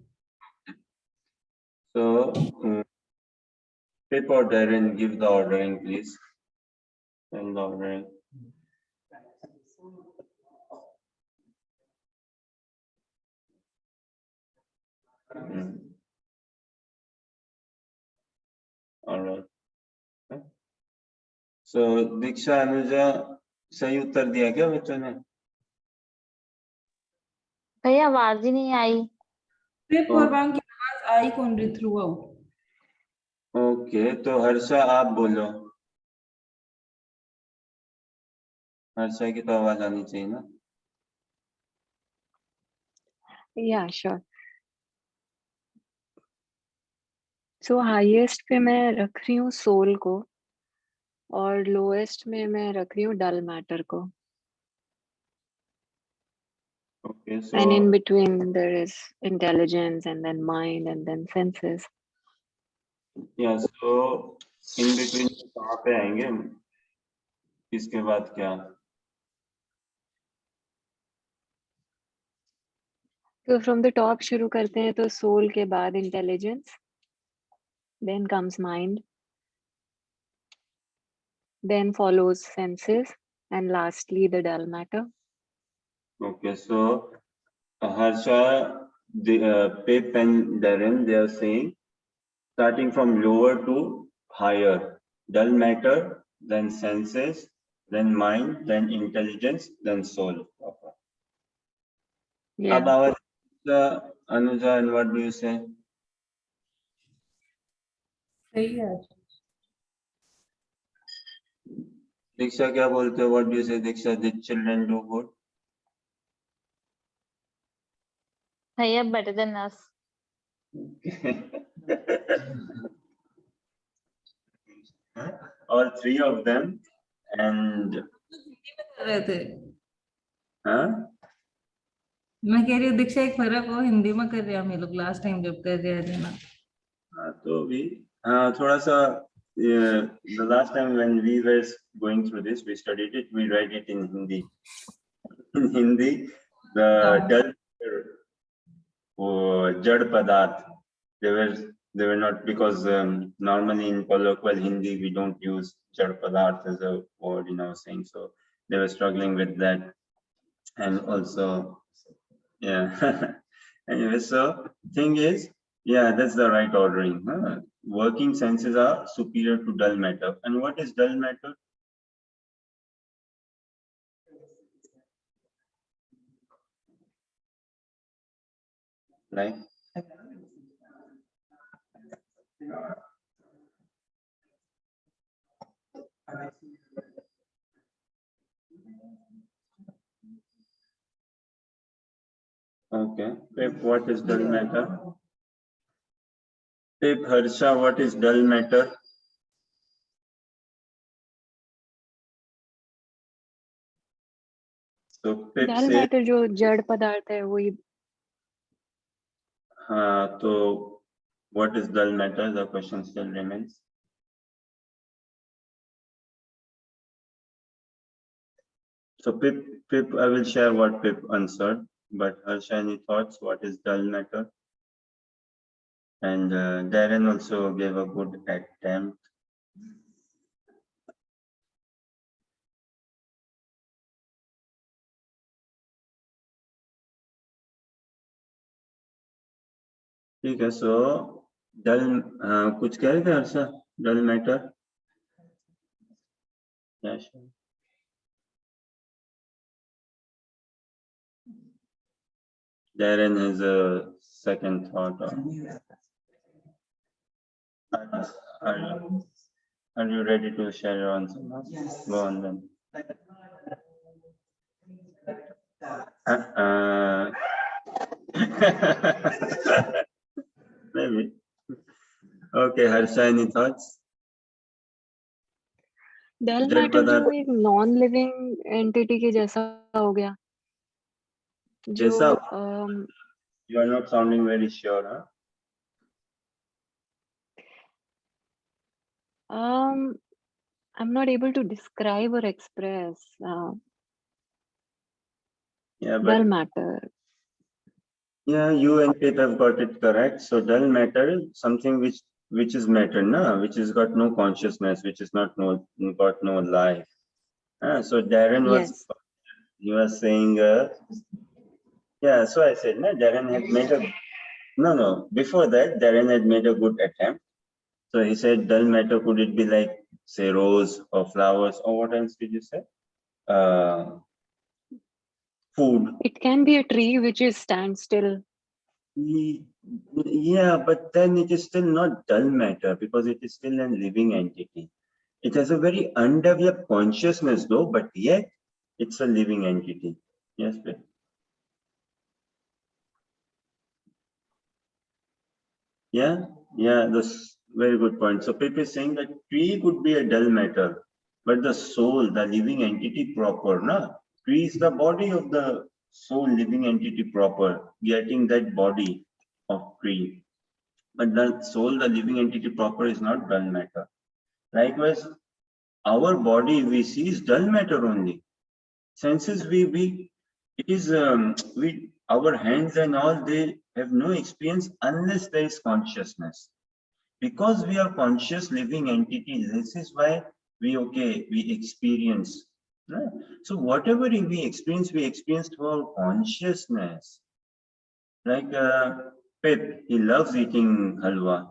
So Pip or Darren, give the ordering please. And the ordering. All right. So दीक्षा अनुजा सही उत्तर दिया क्या बच्चों ने? भैया आवाज ही नहीं आई. फिर पूर्वांग की आवाज आई कौन रही थ्रू आउट. ओके, तो हर्षा आप बोलो. हर्षा की तो आवाज आनी चाहिए ना. Yeah, sure. So highest पे मैं रख रही हूँ soul को और lowest में मैं रख रही हूँ dull matter को. Okay, And in so between there is intelligence and then mind and then senses. yeah, so in between कहाँ पे आएंगे? इसके बाद क्या? तो from the top शुरू करते हैं तो soul के बाद intelligence, then comes mind, then follows senses, and lastly the dull matter. Okay, so Harsha, Pip and Darren, they are saying starting from lower to higher, dull matter, then senses, then mind, then intelligence, then soul. Okay. Yeah. About Anuja, and what do you say? सही है। Diksha, क्या बोलते हो? What do you say, Diksha? Did children do good? They are better than us. All three of them, and कर रहे थे। huh? मैं कह रही हूँ दीक्षा एक फर्क हो हिंदी में कर रहे हैं हम ये लोग लास्ट टाइम जब कर रहे थे ना। तो भी थोड़ा सा the last time when we were going through this, we studied it, we read it in Hindi. In Hindi, the dull jad padarth, they were not, because normally in colloquial Hindi we don't use jad padarth as a word in our saying, so they were struggling with that. And also, yeah. Anyway, so thing is, yeah, that's the right ordering. Huh? Working senses are superior to dull matter. And what is dull matter? Like? Okay. Pip, what is dull matter? Pip, Harsha, what is dull matter? So Pip dull says, matter जो जड़ पदार्थ है वही. so what is dull matter? The question still remains. So Pip, I will share what Pip answered, but Harsha, any thoughts? What is dull matter? And Darren also gave a good attempt. Okay, so dull, कुछ कह रहे थे Harsha? Dull matter? Yeah, sure. Darren has a second thought. Are you ready to share your answer? Yes. Go on then. Maybe. Okay, Harsha, any thoughts? dull जड़ matter जो पदार्थ एक non living entity के जैसा हो गया जो जैसा you are not sounding very sure, huh? I'm not able to describe or express Yeah, but dull matter. yeah, you and Pip have got it correct. So dull matter, something which is matter, na, which has got no consciousness, which is not got no life. So Darren was, Yes. he was saying, yeah. So I said, no, Darren had made a no. Before that, Darren had made a good attempt. So he said, dull matter, could it be like, say, rose or flowers, or what else did you say? Food. It can be a tree which is standstill. Yeah, but then it is still not dull matter because it is still a living entity. It has a very undeveloped consciousness though, but yet It's a living entity. Yes, please. Yeah, that's very good point. So Pip is saying that tree could be a dull matter, but the soul, the living entity proper, no? Tree is the body of the soul, living entity proper, getting that body of tree. But the soul, the living entity proper, is not dull matter. Likewise, our body we see is dull matter only. Senses it is we our hands and all, they have no experience unless there is consciousness. Because we are conscious living entities, this is why we experience. Right? So whatever we experience through our consciousness. Like Pip, he loves eating halwa.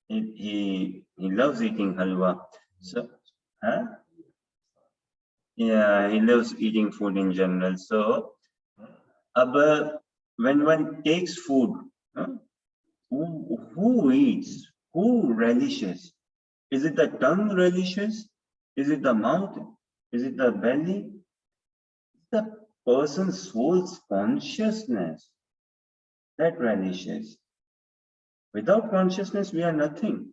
He loves eating halwa. So, huh? Yeah, he loves eating food in general. So, when one takes food, huh, who eats? Who relishes? Is it the tongue relishes? Is it the mouth? Is it the belly? The person's soul's consciousness that relishes. Without consciousness, we are nothing.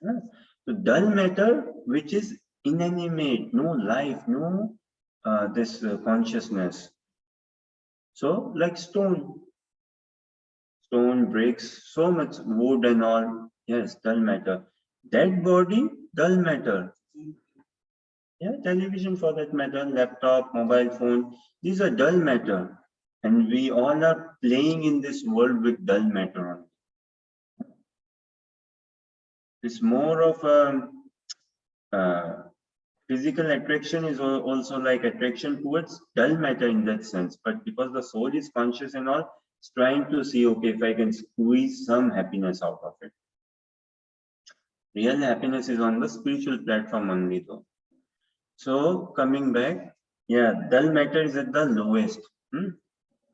Huh? So dull matter, which is inanimate, no life, no this consciousness. So like stone breaks so much wood and all. Yes, dull matter. Dead body, dull matter. Yeah, television for that matter, laptop, mobile phone, these are dull matter. And we all are playing in this world with dull matter only. It's more of physical attraction is also like attraction towards dull matter in that sense. But because the soul is conscious and all, it's trying to see, okay, if I can squeeze some happiness out of it. Real happiness is on the spiritual platform only though. So coming back, yeah, dull matter is at the lowest.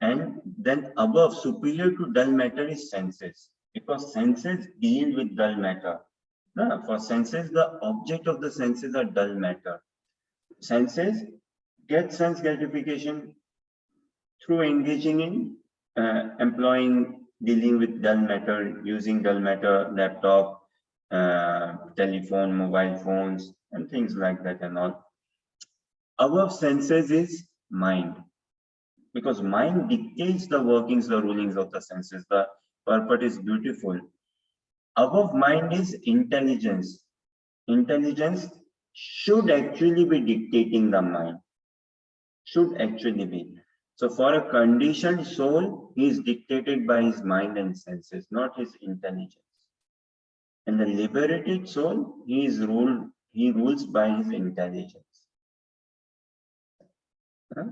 And then above, superior to dull matter is senses. Because senses deal with dull matter. For senses, the object of the senses are dull matter. Senses get sense gratification through engaging in dealing with dull matter, using dull matter, laptop, telephone, mobile phones, and things like that and all. Above senses is mind, because mind dictates the workings, the rulings of the senses. The purport is beautiful. Above mind is intelligence. Intelligence should actually be dictating the mind. Should actually be. So for a conditioned soul, he is dictated by his mind and senses, not his intelligence. And the liberated soul, he rules by his intelligence. Huh?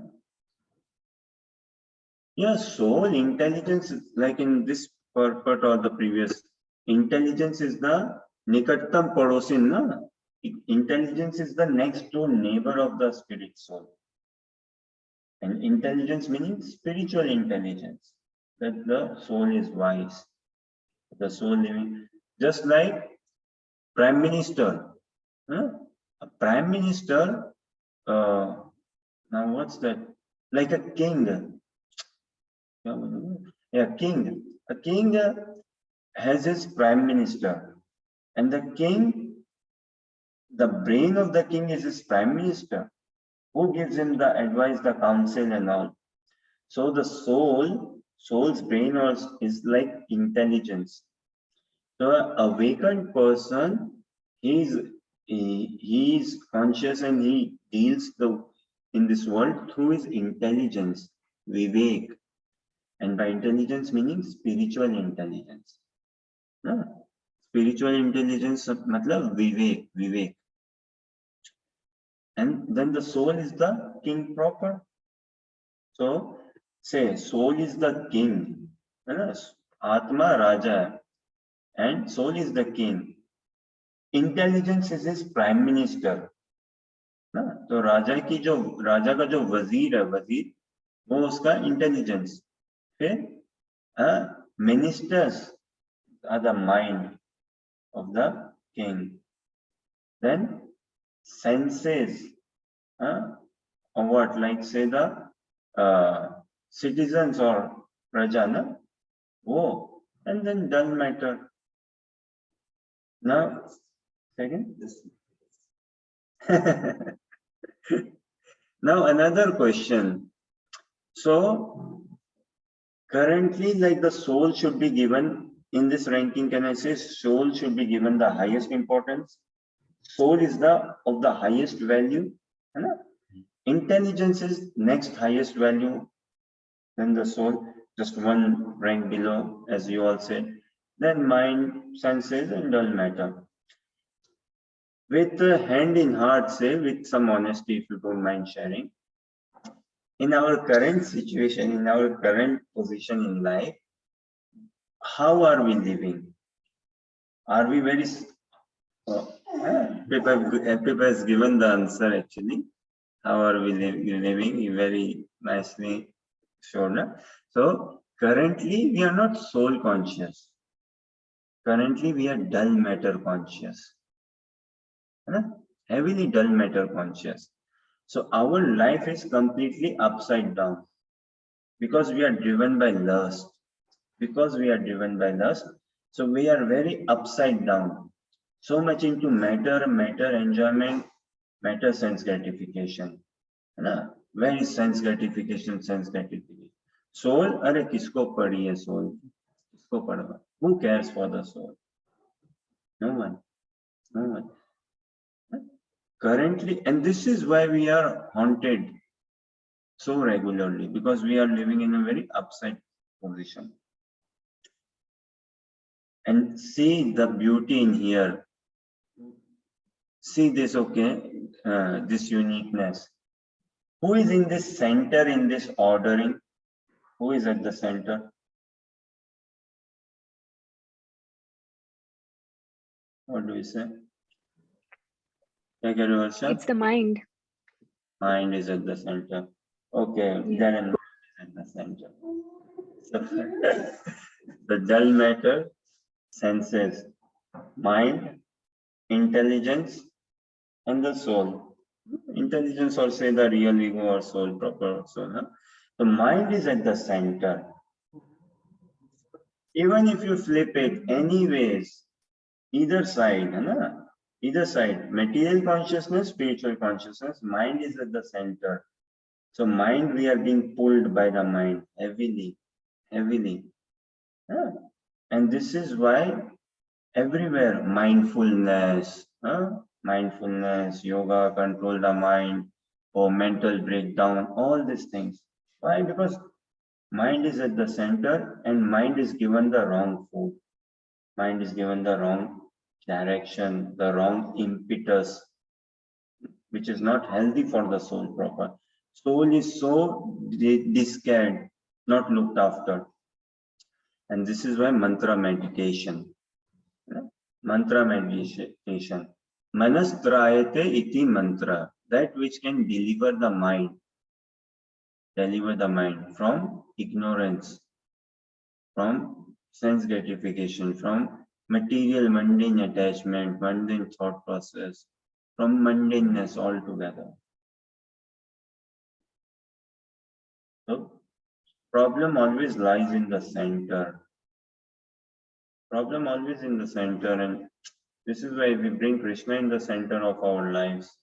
Yeah, soul intelligence, like in this purport or the previous, intelligence is the nikattam padosin, na? Intelligence is the next door neighbor of the spirit soul. And intelligence meaning spiritual intelligence, that the soul is wise, the soul living, just like prime minister. Huh? A prime minister, now what's that? Like a king. Yeah, king. A king has his prime minister, and the king, the brain of the king is his prime minister, who gives him the advice, the counsel, and all. So the soul's brain is like intelligence. So an awakened person, he is conscious and he deals in this world through his intelligence, vivek. And by intelligence meaning spiritual intelligence. No? Spiritual intelligence, matlab vivek. And then the soul is the king proper. So say soul is the king. Atma Raja and soul is the king. Intelligence is his prime minister. तो राजा का जो वजीर है, वजीर वो उसका intelligence. फिर ministers are the mind of the king. Then senses or what? Like say the citizens or praja, no? Oh, and then dull matter. Now, second. Now another question. So currently, like the soul should be given in this ranking. Can I say soul should be given the highest importance? Soul is the of the highest value. है ना? Intelligence is next highest value. Then the soul, just one rank below, as you all said. Then mind, senses, and dull matter. With hand in heart, say, with some honesty, if you don't mind sharing. In our current situation, in our current position in life, how are we living? Are we very... Pippa has given the answer actually. How are we living? Very nicely shown. So currently we are not soul conscious. Currently we are dull matter conscious. Heavily dull matter conscious. So our life is completely upside down because we are driven by lust. Because we are driven by lust, so we are very upside down. So much into matter enjoyment, matter sense gratification. Very sense gratification. Soul, अरे किसको पड़ी है soul? किसको पढ़ा? Who cares for the soul? No one. No one. Currently, and this is why we are haunted so regularly, because we are living in a very upside position. And see the beauty in here. See this, okay, this uniqueness. Who is in this center in this ordering? Who is at the center? What do we say? It's the mind. Mind is at the center. Okay, then and mind is at the center. So, the dull matter, senses, mind, intelligence, and the soul. Intelligence, or say the real ego or soul, proper soul. Huh? The mind is at the center. Even if you flip it anyways, either side, either side, material consciousness, spiritual consciousness, mind is at the center. So mind, we are being pulled by the mind heavily. And this is why everywhere mindfulness, mindfulness, yoga, control the mind, or mental breakdown, all these things. Why? Because mind is at the center and mind is given the wrong food. Mind is given the wrong direction, the wrong impetus, which is not healthy for the soul proper. Soul is so scared, not looked after. And this is why mantra meditation. Mantra meditation. Manastrayate iti mantra. That which can deliver the mind from ignorance, from sense gratification, from material mundane attachment, mundane thought process, from mundaneness altogether. So, problem always lies in the center. Problem always in the center, and this is why we bring Krishna in the center of our lives.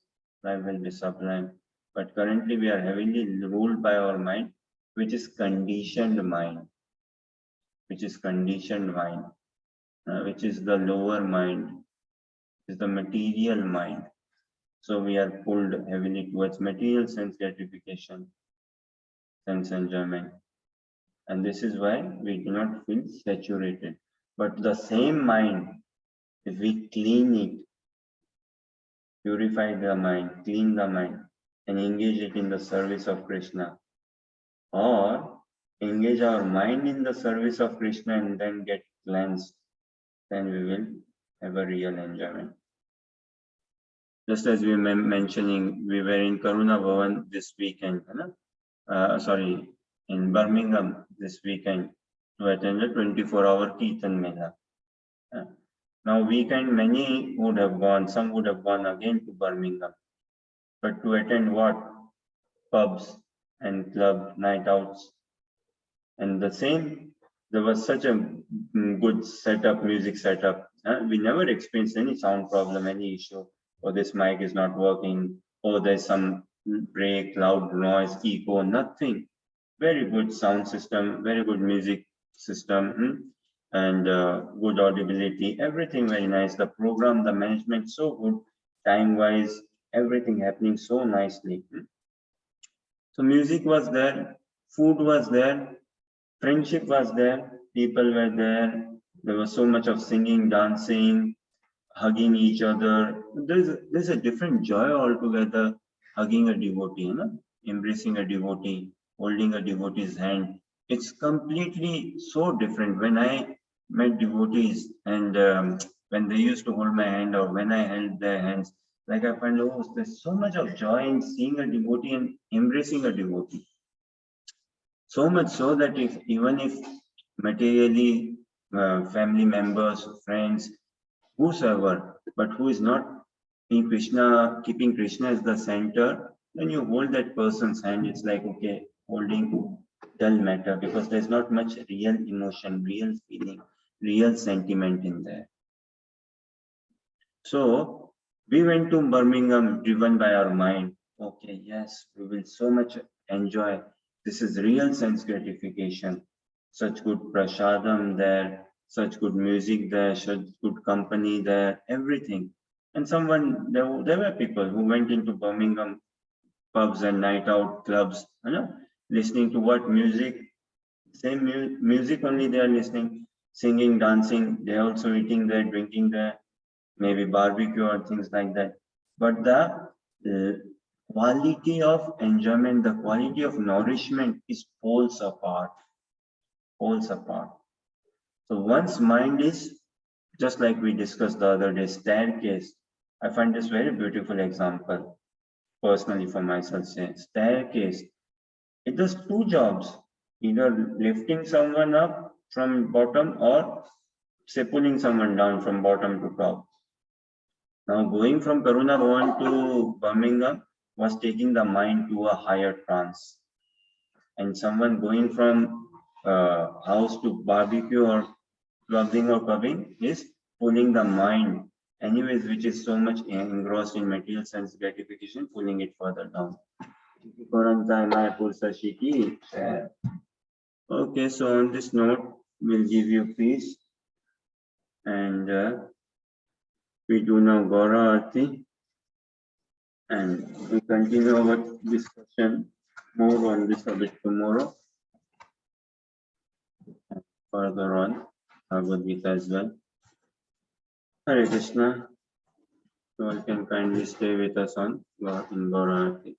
Life will be sublime. But currently we are heavily ruled by our mind, which is conditioned mind. Which is the lower mind, is the material mind. So we are pulled heavily towards material sense gratification, sense enjoyment. And this is why we do not feel saturated. But the same mind, if we clean it, purify the mind, clean the mind, and engage it in the service of Krishna, or engage our mind in the service of Krishna and then get cleansed, then we will have a real enjoyment. Just as we were mentioning, we were in Karuna Bhavan this weekend, in Birmingham this weekend to attend a 24-hour Kirtan Mela. Now weekend, many would have gone, some would have gone again to Birmingham. But to attend what? pubs and club night outs. And the same, there was such a good setup, music setup. We never experienced any sound problem, any issue, or this mic is not working, or there's some break, loud noise, echo, nothing. Very good sound system, very good music system, and good audibility, everything very nice. The program, the management, so good, time-wise, everything happening so nicely. So music was there, food was there, friendship was there, people were there was so much of singing, dancing, hugging each other. There's a different joy altogether, hugging a devotee, embracing a devotee, holding a devotee's hand. It's completely so different. When I met devotees and when they used to hold my hand or when I held their hands, like I find, oh, there's so much of joy in seeing a devotee and embracing a devotee. So much so that even if materially family members, friends, whosoever, but who is not in Krishna, keeping Krishna as the center, when you hold that person's hand, it's like, okay, holding dull matter because there's not much real emotion, real feeling, real sentiment in there. So we went to Birmingham driven by our mind. Okay, yes, we will so much enjoy. This is real sense gratification. Such good prasadam there, such good music there, such good company there, everything. And there were people who went into Birmingham pubs and night out clubs, listening to what music, same music only they are listening, singing, dancing, they're also eating there, drinking there, maybe barbecue or things like that. But the quality of enjoyment, the quality of nourishment is poles apart. Poles apart. So one's mind is, just like we discussed the other day, staircase. I find this very beautiful example, personally for myself, say, staircase. It does two jobs, either lifting someone up from bottom or say pulling someone down from bottom to top. Now going from Karuna Bhavan to Birmingham was taking the mind to a higher trance. And someone going from house to barbecue or clubbing or pubbing is pulling the mind, anyways, which is so much engrossed in material sense gratification, pulling it further down. Okay, so on this note, we'll give you peace. And we do now Gaura Arti. And we continue our discussion more on this a bit tomorrow. And further on, Bhagavad Gita as well. Hare Krishna. You all can kindly stay with us on in Gaura Arti.